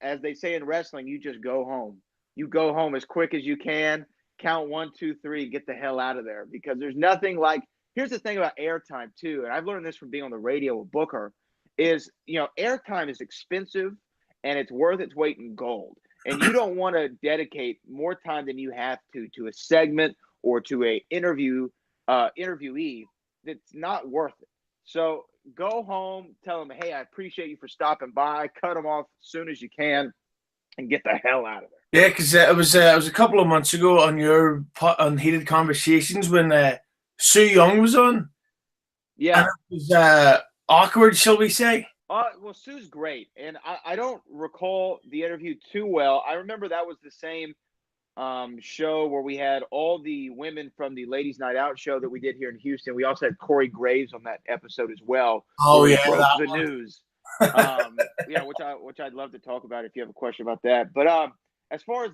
as they say in wrestling, you just go home. You go home as quick as you can, count 1, 2, 3, get the hell out of there. Because there's nothing like, here's the thing about airtime too, and I've learned this from being on the radio with Booker, is, airtime is expensive and it's worth its weight in gold. And you don't want to dedicate more time than you have to a segment or to a interviewee that's not worth it. So go home, tell them, hey, I appreciate you for stopping by, cut them off as soon as you can, and get the hell out of there. Yeah, because it was a couple of months ago on Heated Conversations when Sue Young was on. Yeah, and it was awkward, shall we say? Well, Sue's great, and I don't recall the interview too well. I remember that was the same show where we had all the women from the Ladies Night Out show that we did here in Houston. We also had Corey Graves on that episode as well. Oh yeah, broke the news. Yeah, which I'd love to talk about if you have a question about that. But as far as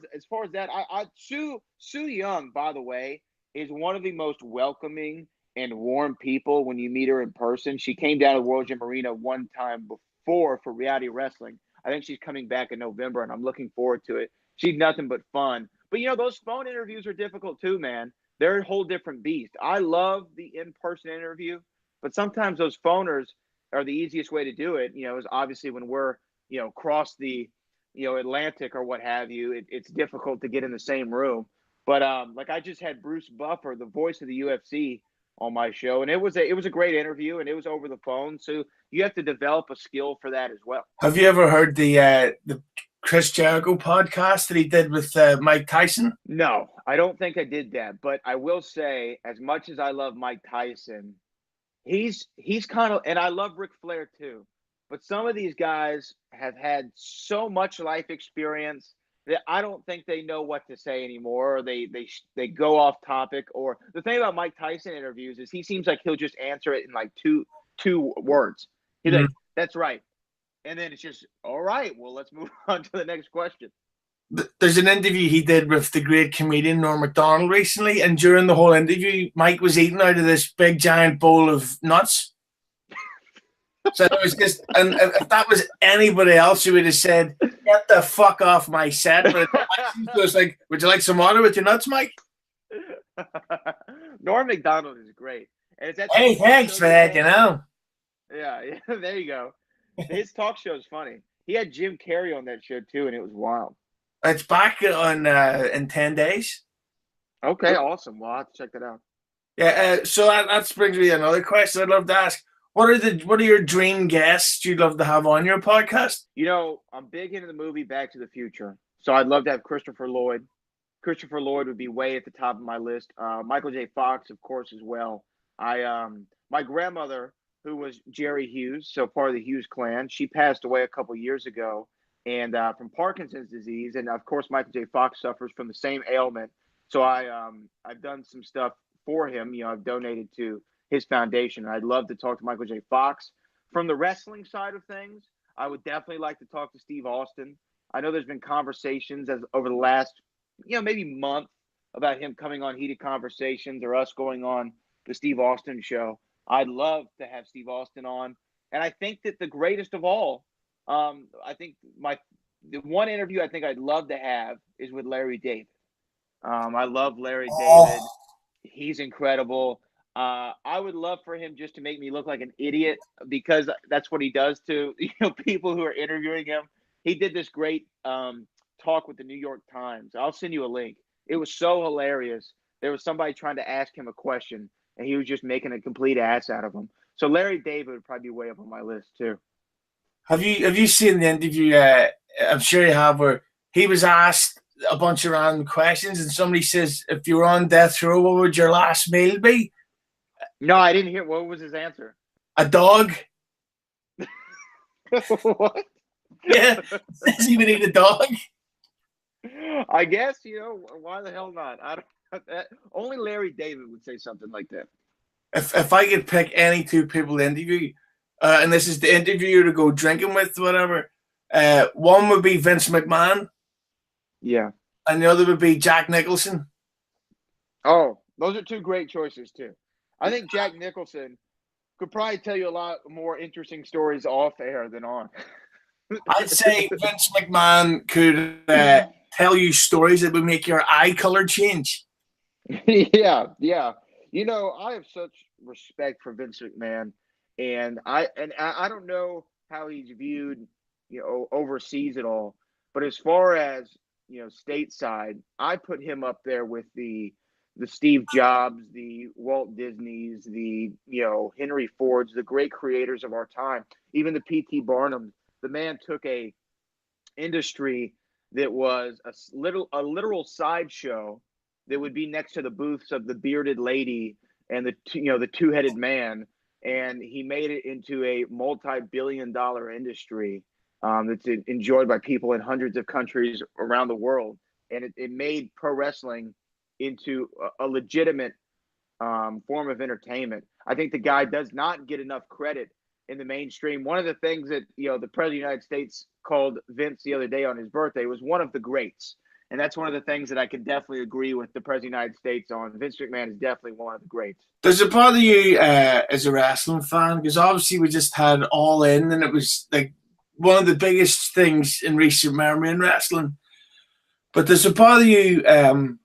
that, Sue Young, by the way, is one of the most welcoming and warm people when you meet her in person. She came down to World Gym Arena one time before for Reality Wrestling. I think she's coming back in November, and I'm looking forward to it. She's nothing but fun. But, those phone interviews are difficult too, man. They're a whole different beast. I love the in-person interview, but sometimes those phoners are the easiest way to do it. Is obviously when we're, across the, Atlantic or what have you, it's difficult to get in the same room. But like I just had Bruce Buffer, the voice of the UFC, on my show, and it was a great interview, and it was over the phone. So you have to develop a skill for that as well. Have you ever heard the Chris Jericho podcast that he did with Mike Tyson? No, I don't think I did that. But I will say, as much as I love Mike Tyson, he's kind of, and I love Ric Flair too. But some of these guys have had so much life experience that I don't think they know what to say anymore, or they go off topic. Or the thing about Mike Tyson interviews is he seems like he'll just answer it in like two words. He's like, "That's right." And then it's just, all right, well, let's move on to the next question. There's an interview he did with the great comedian Norm Macdonald recently, and during the whole interview, Mike was eating out of this big giant bowl of nuts. So it was just, and if that was anybody else, you would have said, "Get the fuck off my set." But it was like, "Would you like some water with your nuts, Mike?" Norm Macdonald is great. And it's hey, thanks for that, Yeah, there you go. His talk show is funny. He had Jim Carrey on that show too, and it was wild. It's back on in 10 days. Okay, awesome. Well, I'll have to check that out. Yeah, so that brings me to another question I'd love to ask. What are your dream guests you'd love to have on your podcast? I'm big into the movie Back to the Future, so I'd love to have Christopher Lloyd. Christopher Lloyd would be way at the top of my list. Michael J. Fox, of course, as well. My grandmother, who was Jerry Hughes, so part of the Hughes clan, she passed away a couple years ago, and from Parkinson's disease. And of course, Michael J. Fox suffers from the same ailment. So I've done some stuff for him. I've donated to his foundation. I'd love to talk to Michael J. Fox. From the wrestling side of things, I would definitely like to talk to Steve Austin. I know there's been conversations over the last, maybe month about him coming on Heated Conversations or us going on the Steve Austin show. I'd love to have Steve Austin on. And I think that the greatest of all, I think the one interview I think I'd love to have is with Larry David. I love Larry David. He's incredible. I would love for him just to make me look like an idiot, because that's what he does to people who are interviewing him. He did this great talk with the New York Times. I'll send you a link. It was so hilarious. There was somebody trying to ask him a question, and he was just making a complete ass out of him. So Larry David would probably be way up on my list too. Have you seen the interview? I'm sure you have, where he was asked a bunch of random questions, and somebody says, "If you were on death row, what would your last meal be?" No, I didn't hear. What was his answer? A dog. What? Yeah, says he would eat a dog. I guess, why the hell not? Only Larry David would say something like that. If I could pick any two people to interview, and this is the interviewer to go drinking with, whatever, one would be Vince McMahon. Yeah. And the other would be Jack Nicholson. Oh, those are two great choices too. I think Jack Nicholson could probably tell you a lot more interesting stories off air than on. I'd say Vince McMahon could tell you stories that would make your eye color change. Yeah. I have such respect for Vince McMahon, and I don't know how he's viewed, overseas at all. But as far as stateside, I put him up there with the Steve Jobs, the Walt Disneys, the Henry Fords, the great creators of our time, even the P.T. Barnums. The man took a industry that was a literal sideshow that would be next to the booths of the bearded lady and the two-headed man, and he made it into a multi-billion-dollar industry that's enjoyed by people in hundreds of countries around the world, and it made pro wrestling into a legitimate form of entertainment. I think the guy does not get enough credit in the mainstream. One of the things that the President of the United States called Vince the other day on his birthday was one of the greats. And that's one of the things that I could definitely agree with the President of the United States on. Vince McMahon is definitely one of the greats. Does it bother you as a wrestling fan? Because obviously we just had All In, and it was like one of the biggest things in recent memory in wrestling. But does it bother you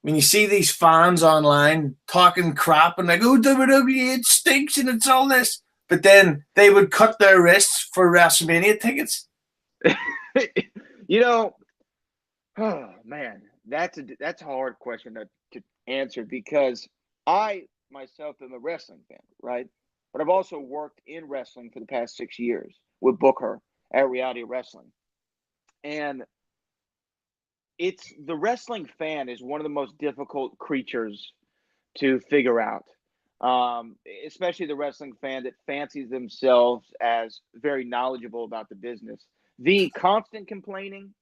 when you see these fans online talking crap and like, oh, WWE, it stinks and it's all this? But then they would cut their wrists for WrestleMania tickets. Oh man, that's a hard question to answer, because I myself am a wrestling fan, right? But I've also worked in wrestling for the past 6 years with Booker at Reality Wrestling, and the wrestling fan is one of the most difficult creatures to figure out. Especially the wrestling fan that fancies themselves as very knowledgeable about the business. The constant complaining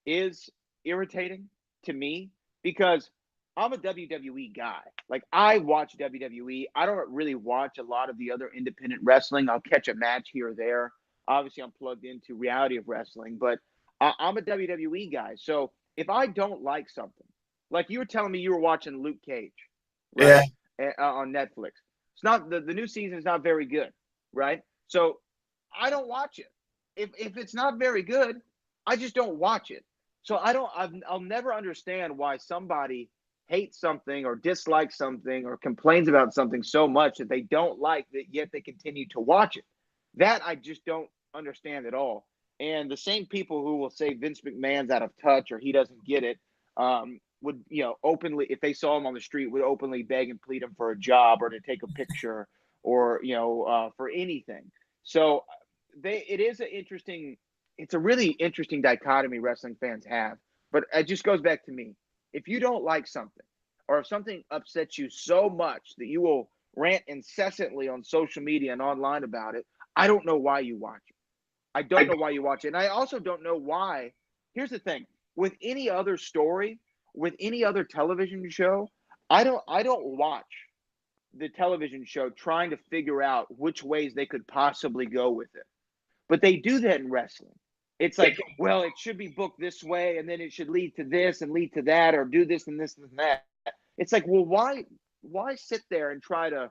is irritating to me, because I'm a WWE guy. Like, I watch WWE. I don't really watch a lot of the other independent wrestling. I'll catch a match here or there. Obviously, I'm plugged into Reality of Wrestling, but I'm a WWE guy. So if I don't like something, like you were telling me you were watching Luke Cage, right? Yeah, on Netflix. It's not the new season is not very good, right? So I don't watch it. If it's not very good, I just don't watch it. So I'll never understand why somebody hates something or dislikes something or complains about something so much that they don't like that, yet they continue to watch it. That I just don't understand at all. And the same people who will say Vince McMahon's out of touch or he doesn't get it, would, openly, if they saw him on the street, would openly beg and plead him for a job or to take a picture or, for anything. So it's a really interesting dichotomy wrestling fans have. But it just goes back to me. If you don't like something, or if something upsets you so much that you will rant incessantly on social media and online about it, I don't know why you watch it. I don't know why you watch it. And I also don't know why. Here's the thing. With any other story, with any other television show, I don't watch the television show trying to figure out which ways they could possibly go with it. But they do that in wrestling. It's like, well, it should be booked this way, and then it should lead to this and lead to that, or do this and this and that. It's like, well, why sit there and try to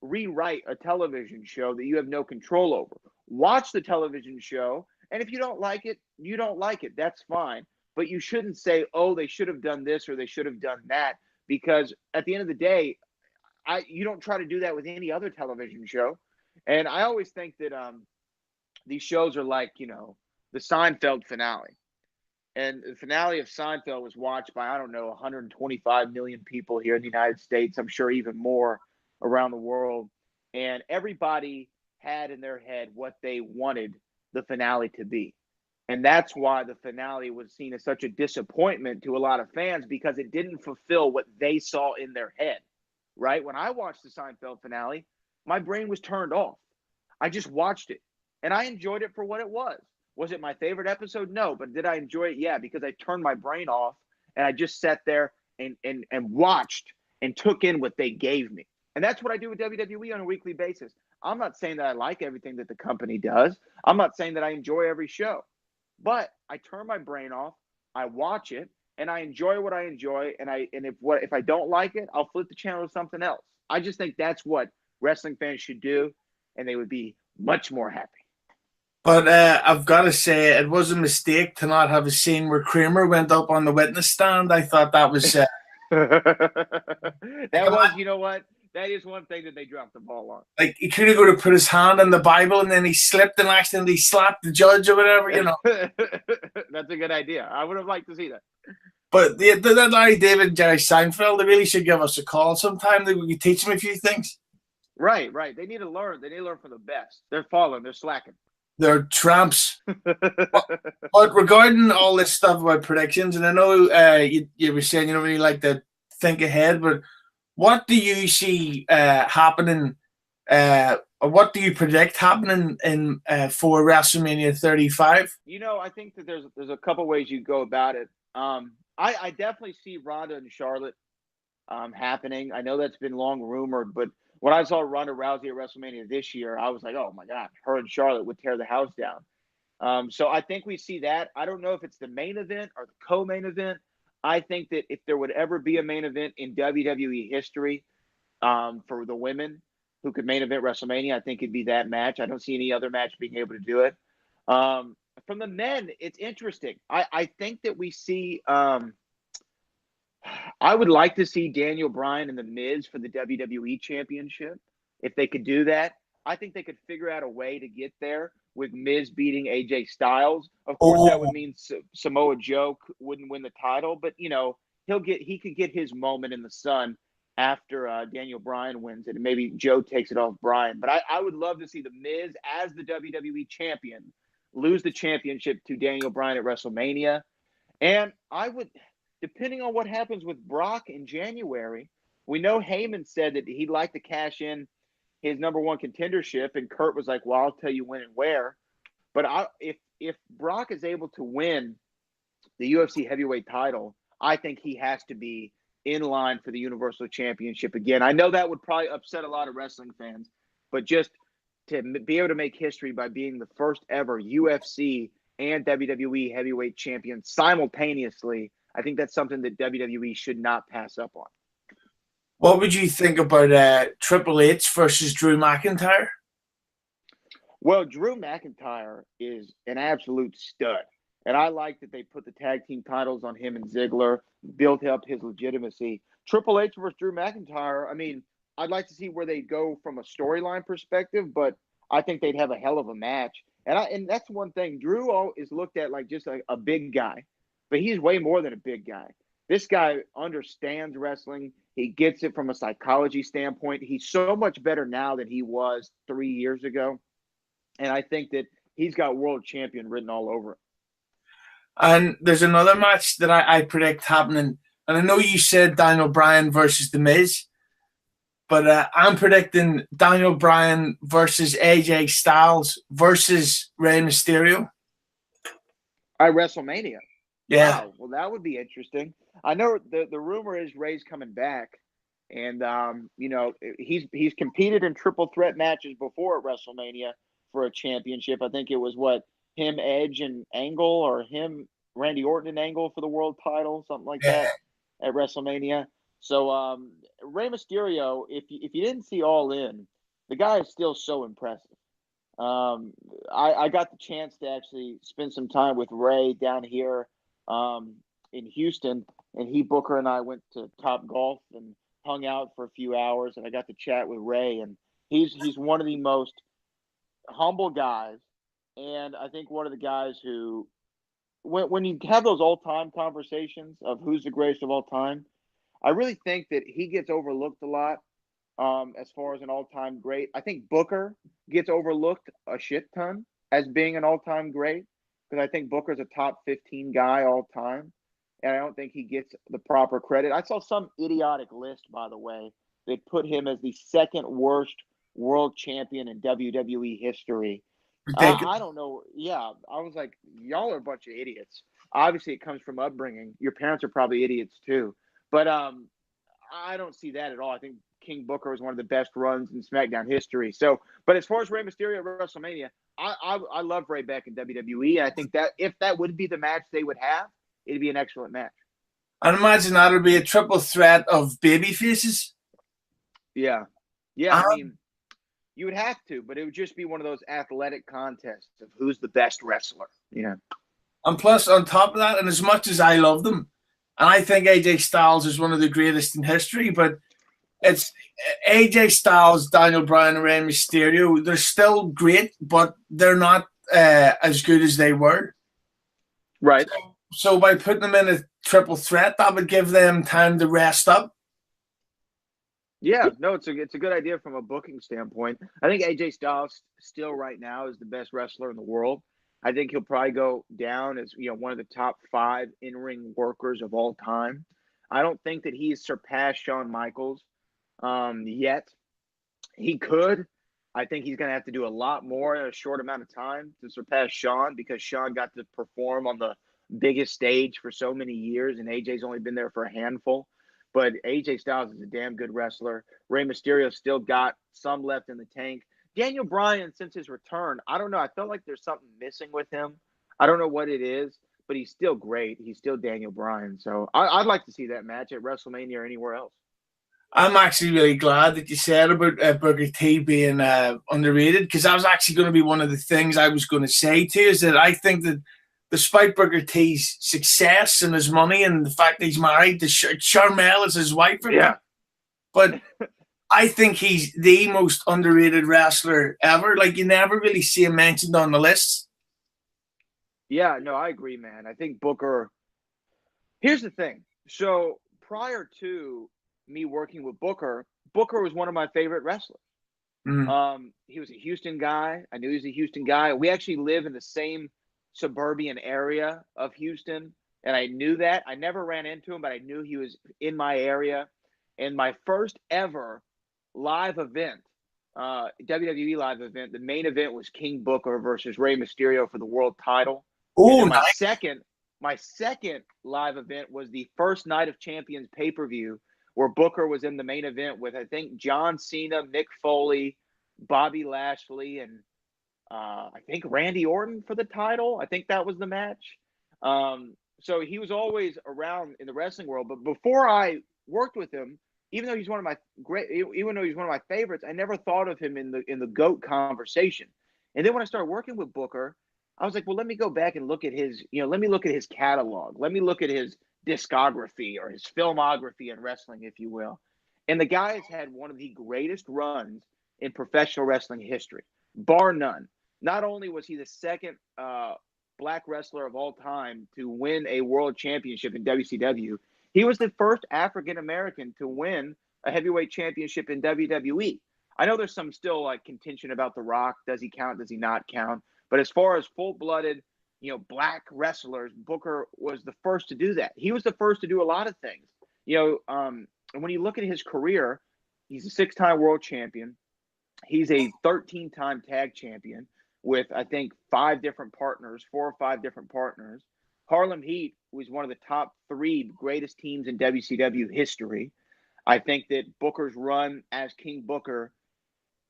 rewrite a television show that you have no control over? Watch the television show, and if you don't like it, you don't like it. That's fine. But you shouldn't say, oh, they should have done this or they should have done that, because at the end of the day, you don't try to do that with any other television show. And I always think that these shows are like, the Seinfeld finale. And the finale of Seinfeld was watched by, I don't know, 125 million people here in the United States. I'm sure even more around the world. And everybody had in their head what they wanted the finale to be. And that's why the finale was seen as such a disappointment to a lot of fans, because it didn't fulfill what they saw in their head, right? When I watched the Seinfeld finale, my brain was turned off. I just watched it, and I enjoyed it for what it was. Was it my favorite episode? No. But did I enjoy it? Yeah, because I turned my brain off, and I just sat there and watched and took in what they gave me. And that's what I do with WWE on a weekly basis. I'm not saying that I like everything that the company does. I'm not saying that I enjoy every show. But I turn my brain off, I watch it, and I enjoy what I enjoy. And if I don't like it, I'll flip the channel to something else. I just think that's what wrestling fans should do, and they would be much more happy. But I've got to say, it was a mistake to not have a scene where Kramer went up on the witness stand. I thought that was... you know what? That is one thing that they dropped the ball on. Like, he could have go to put his hand in the Bible, and then he slipped and accidentally slapped the judge or whatever, That's a good idea. I would have liked to see that. But the Larry David and Jerry Seinfeld, they really should give us a call sometime. We could teach them a few things. Right. They need to learn. They need to learn from the best. They're falling. They're slacking. They're tramps. But regarding all this stuff about predictions, and I know you were saying you don't really like to think ahead, but what do you see happening, or what do you predict happening in for WrestleMania 35? I think that there's a couple ways you go about it. I definitely see Ronda and Charlotte happening. I know that's been long rumored, but when I saw Ronda Rousey at WrestleMania this year, I was like, oh my God, her and Charlotte would tear the house down. So I think we see that. I don't know if it's the main event or the co-main event. I think that if there would ever be a main event in WWE history for the women who could main event WrestleMania, I think it'd be that match. I don't see any other match being able to do it. From the men, it's interesting. I think that we see I would like to see Daniel Bryan and The Miz for the WWE Championship. If they could do that, I think they could figure out a way to get there with Miz beating AJ Styles. Of course, that would mean Samoa Joe wouldn't win the title, but he could get his moment in the sun after Daniel Bryan wins it, and maybe Joe takes it off Bryan. But I would love to see The Miz as the WWE champion lose the championship to Daniel Bryan at WrestleMania. And I would, depending on what happens with Brock in January, we know Heyman said that he'd like to cash in his number one contendership, and Kurt was like, well, I'll tell you when and where. But if Brock is able to win the UFC heavyweight title, I think he has to be in line for the Universal Championship again. I know that would probably upset a lot of wrestling fans, but just to be able to make history by being the first ever UFC and WWE heavyweight champion simultaneously, I think that's something that WWE should not pass up on. What would you think about Triple H versus Drew McIntyre? Well, Drew McIntyre is an absolute stud. And I like that they put the tag team titles on him and Ziggler, built up his legitimacy. Triple H versus Drew McIntyre, I mean, I'd like to see where they go from a storyline perspective, but I think they'd have a hell of a match. And that's one thing. Drew is looked at like just a big guy, but he's way more than a big guy. This guy understands wrestling. He gets it from a psychology standpoint. He's so much better now than he was 3 years ago. And I think that he's got world champion written all over it. And there's another match that I predict happening. And I know you said Daniel Bryan versus The Miz, but I'm predicting Daniel Bryan versus AJ Styles versus Rey Mysterio. At WrestleMania. Yeah. Wow. Well, that would be interesting. I know the rumor is Rey's coming back. And he's competed in triple threat matches before at WrestleMania for a championship. I think it was him, Edge, and Angle, or him, Randy Orton, and Angle for the world title, something like Yeah. that at WrestleMania. So Rey Mysterio, if you didn't see All In, the guy is still so impressive. I got the chance to actually spend some time with Ray down here in Houston, and Booker and I went to Top Golf and hung out for a few hours, and I got to chat with Ray, and he's one of the most humble guys, and I think one of the guys who, when you have those all-time conversations of who's the greatest of all time, I really think that he gets overlooked a lot. As far as an all-time great, I think Booker gets overlooked a shit ton as being an all-time great, because I think Booker's a top 15 guy all time, and I don't think he gets the proper credit. I saw some idiotic list, by the way, that put him as the second worst world champion in WWE history. I don't know. Yeah, I was like, y'all are a bunch of idiots. Obviously, it comes from upbringing. Your parents are probably idiots too, but I don't see that at all. I think King Booker was one of the best runs in SmackDown history. So, but as far as Rey Mysterio at WrestleMania, I love Ray back in WWE. I think that if that would be the match they would have, it'd be an excellent match. I'd imagine that would be a triple threat of baby faces. Yeah. I mean, you would have to, but it would just be one of those athletic contests of who's the best wrestler, And plus, on top of that, and as much as I love them, and I think AJ Styles is one of the greatest in history, but it's AJ Styles, Daniel Bryan, and Rey Mysterio. They're still great, but they're not as good as they were. Right. So by putting them in a triple threat, that would give them time to rest up. Yeah, no, it's a good idea from a booking standpoint. I think AJ Styles still right now is the best wrestler in the world. I think he'll probably go down as one of the top 5 in-ring workers of all time. I don't think that he's surpassed Shawn Michaels yet. He could. I think he's going to have to do a lot more in a short amount of time to surpass Shawn, because Shawn got to perform on the biggest stage for so many years, and AJ's only been there for a handful. But AJ Styles is a damn good wrestler. Rey Mysterio still got some left in the tank. Daniel Bryan, since his return, I don't know. I felt like there's something missing with him. I don't know what it is, but he's still great. He's still Daniel Bryan. So I'd like to see that match at WrestleMania or anywhere else. I'm actually really glad that you said about Booker T being underrated, because that was actually going to be one of the things I was going to say to you, is that I think that despite Booker T's success and his money and the fact that he's married to Charmel as his wife, but I think he's the most underrated wrestler ever. Like, you never really see him mentioned on the list. Yeah, no, I agree, man. I think Booker. Here's the thing. So prior to me working with Booker was one of my favorite wrestlers. He was a Houston guy. I knew he was a Houston guy. We actually live in the same suburban area of Houston, and I knew that. I never ran into him, but I knew he was in my area. And my first ever live event, WWE live event, the main event was King Booker versus Rey Mysterio for the world title. Oh, my nice. My second live event was the first Night of Champions pay-per-view, where Booker was in the main event with, I think, John Cena, Mick Foley, Bobby Lashley, and I think Randy Orton for the title. I think that was the match. So he was always around in the wrestling world. But before I worked with him, even though he's one of my favorites, I never thought of him in the GOAT conversation. And then when I started working with Booker, I was like, well, let me go back and look at his catalog. Let me look at his discography or his filmography in wrestling, if you will. And the guy has had one of the greatest runs in professional wrestling history, bar none. Not only was he the second black wrestler of all time to win a world championship in WCW, he was the first African-American to win a heavyweight championship in WWE. I know there's some still like contention about The Rock. Does he count? Does he not count? But as far as full-blooded, black wrestlers, Booker was the first to do that. He was the first to do a lot of things. And when you look at his career, he's a 6-time world champion. He's a 13-time tag champion with, I think, 4 or 5 different partners. Harlem Heat was one of the top 3 greatest teams in WCW history. I think that Booker's run as King Booker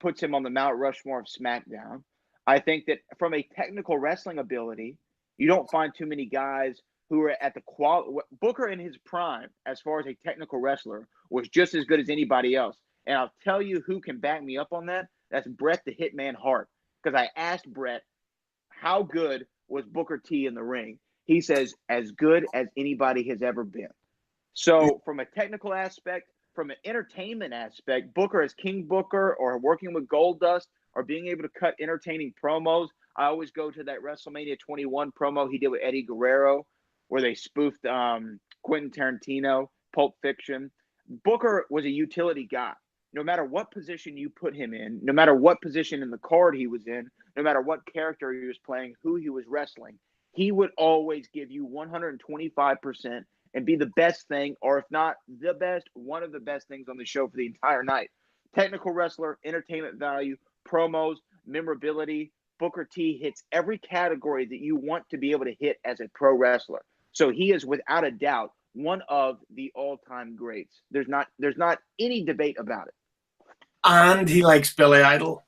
puts him on the Mount Rushmore of SmackDown. I think that from a technical wrestling ability, you don't find too many guys who are at the quality. Booker in his prime, as far as a technical wrestler, was just as good as anybody else. And I'll tell you who can back me up on that. That's Bret the Hitman Hart. Because I asked Bret, how good was Booker T in the ring? He says, as good as anybody has ever been. So from a technical aspect, from an entertainment aspect, Booker as King Booker or working with Goldust or being able to cut entertaining promos. I always go to that WrestleMania 21 promo he did with Eddie Guerrero where they spoofed Quentin Tarantino, Pulp Fiction. Booker was a utility guy. No matter what position you put him in, no matter what position in the card he was in, no matter what character he was playing, who he was wrestling, he would always give you 125% and be the best thing, or if not the best, one of the best things on the show for the entire night. Technical wrestler, entertainment value, promos, memorability. Booker T hits every category that you want to be able to hit as a pro wrestler. So he is without a doubt one of the all-time greats. There's not any debate about it. And he likes Billy Idol.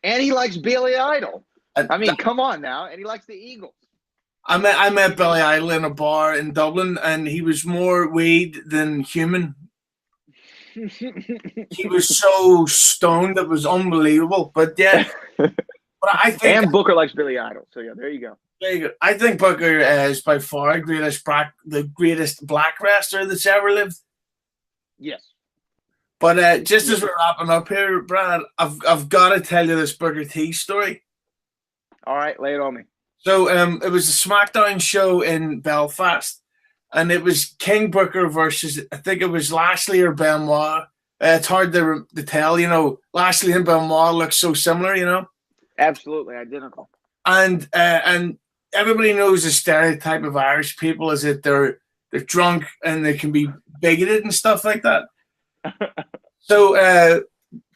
And he likes Billy Idol. I mean, come on now. And he likes the Eagles. I met Billy Idol in a bar in Dublin, and he was more weed than human. He was so stoned, it was unbelievable. But yeah, but I think. And Booker likes Billy Idol. So yeah, there you go. There you go. I think Booker is by far the greatest black wrestler that's ever lived. Yes. But just as we're wrapping up here, Brad, I've got to tell you this Booker T story. All right, lay it on me. So it was a SmackDown show in Belfast, and it was King Booker versus, I think it was Lashley or Benoit. It's hard to tell, you know. Lashley and Benoit look so similar, you know. Absolutely identical. And everybody knows the stereotype of Irish people is that they're drunk and they can be bigoted and stuff like that. So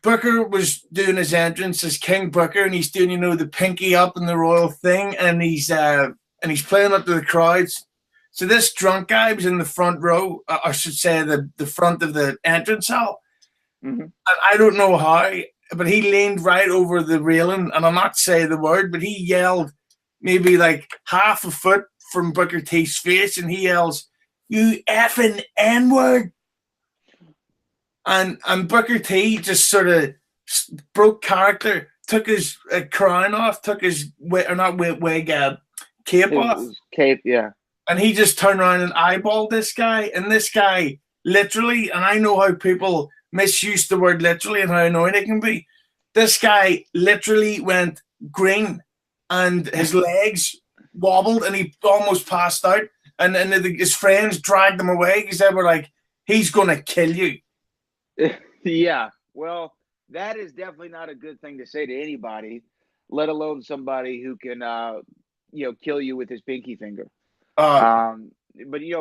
Booker was doing his entrance as King Booker, and he's doing, you know, the pinky up and the royal thing, and he's playing up to the crowds. So this drunk guy was in the front row, I should say the front of the entrance hall. Mm-hmm. And I don't know how, but he leaned right over the railing, and I'll not say the word, but he yelled maybe like half a foot from Booker T's face, and he yells, "You effing N-word." And Booker T just sort of broke character, took his crown off, took his cape off. Cape, yeah. And he just turned around and eyeballed this guy. And this guy literally, and I know how people misuse the word literally and how annoying it can be. This guy literally went green and his legs wobbled and he almost passed out. And his friends dragged him away because they were like, he's going to kill you. Yeah, well, that is definitely not a good thing to say to anybody, let alone somebody who can, kill you with his pinky finger. But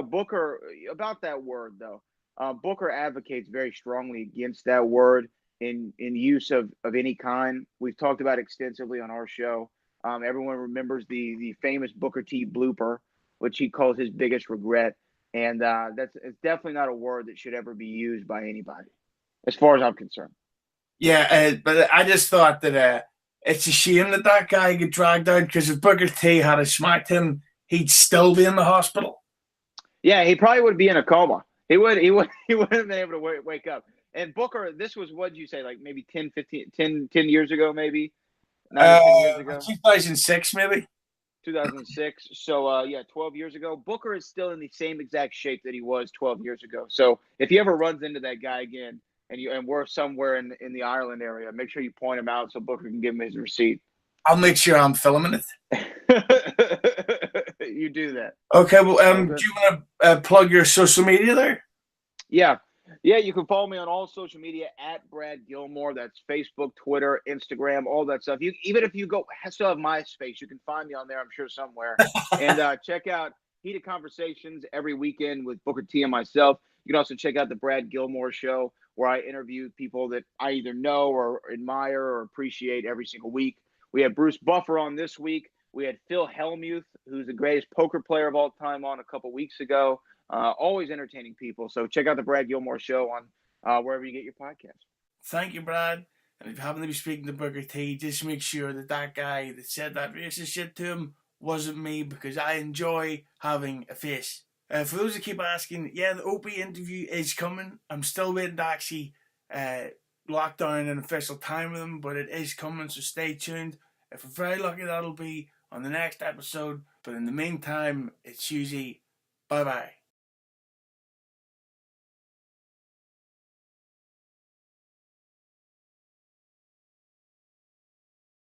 Booker, about that word though, Booker advocates very strongly against that word in use of any kind. We've talked about extensively on our show. Everyone remembers the famous Booker T blooper, which he calls his biggest regret, and it's definitely not a word that should ever be used by anybody, as far as I'm concerned. Yeah, but I just thought that it's a shame that guy got dragged out, because if Booker T had smacked him, he'd still be in the hospital. Yeah, he probably would be in a coma. He wouldn't have been able to wake up. And Booker, this was, what did you say, like maybe 10 years ago, maybe? 10 years ago? 2006, maybe. 2006. So, 12 years ago. Booker is still in the same exact shape that he was 12 years ago. So if he ever runs into that guy again, and we're somewhere in the Ireland area, make sure you point him out so Booker can give him his receipt. I'll make sure I'm filming it. You do that. Okay, well, do you want to plug your social media there? Yeah, you can follow me on all social media at Brad Gilmore. That's Facebook, Twitter, Instagram, all that stuff. Even if you still have MySpace, you can find me on there, I'm sure, somewhere. And check out Heated Conversations every weekend with Booker T and myself. You can also check out the Brad Gilmore Show, where I interview people that I either know or admire or appreciate every single week. We had Bruce Buffer on this week. We had Phil Hellmuth, who's the greatest poker player of all time, on a couple weeks ago. always entertaining people. So check out the Brad Gilmore Show on wherever you get your podcast. Thank you, Brad. And if you happen to be speaking to Booker T, just make sure that that guy that said that racist shit to him wasn't me, because I enjoy having a face. For those that keep asking, yeah, the Opie interview is coming. I'm still waiting to actually lock down an official time with him, but it is coming, so stay tuned. If we're very lucky, that'll be on the next episode. But in the meantime, it's Hughezy. Bye-bye.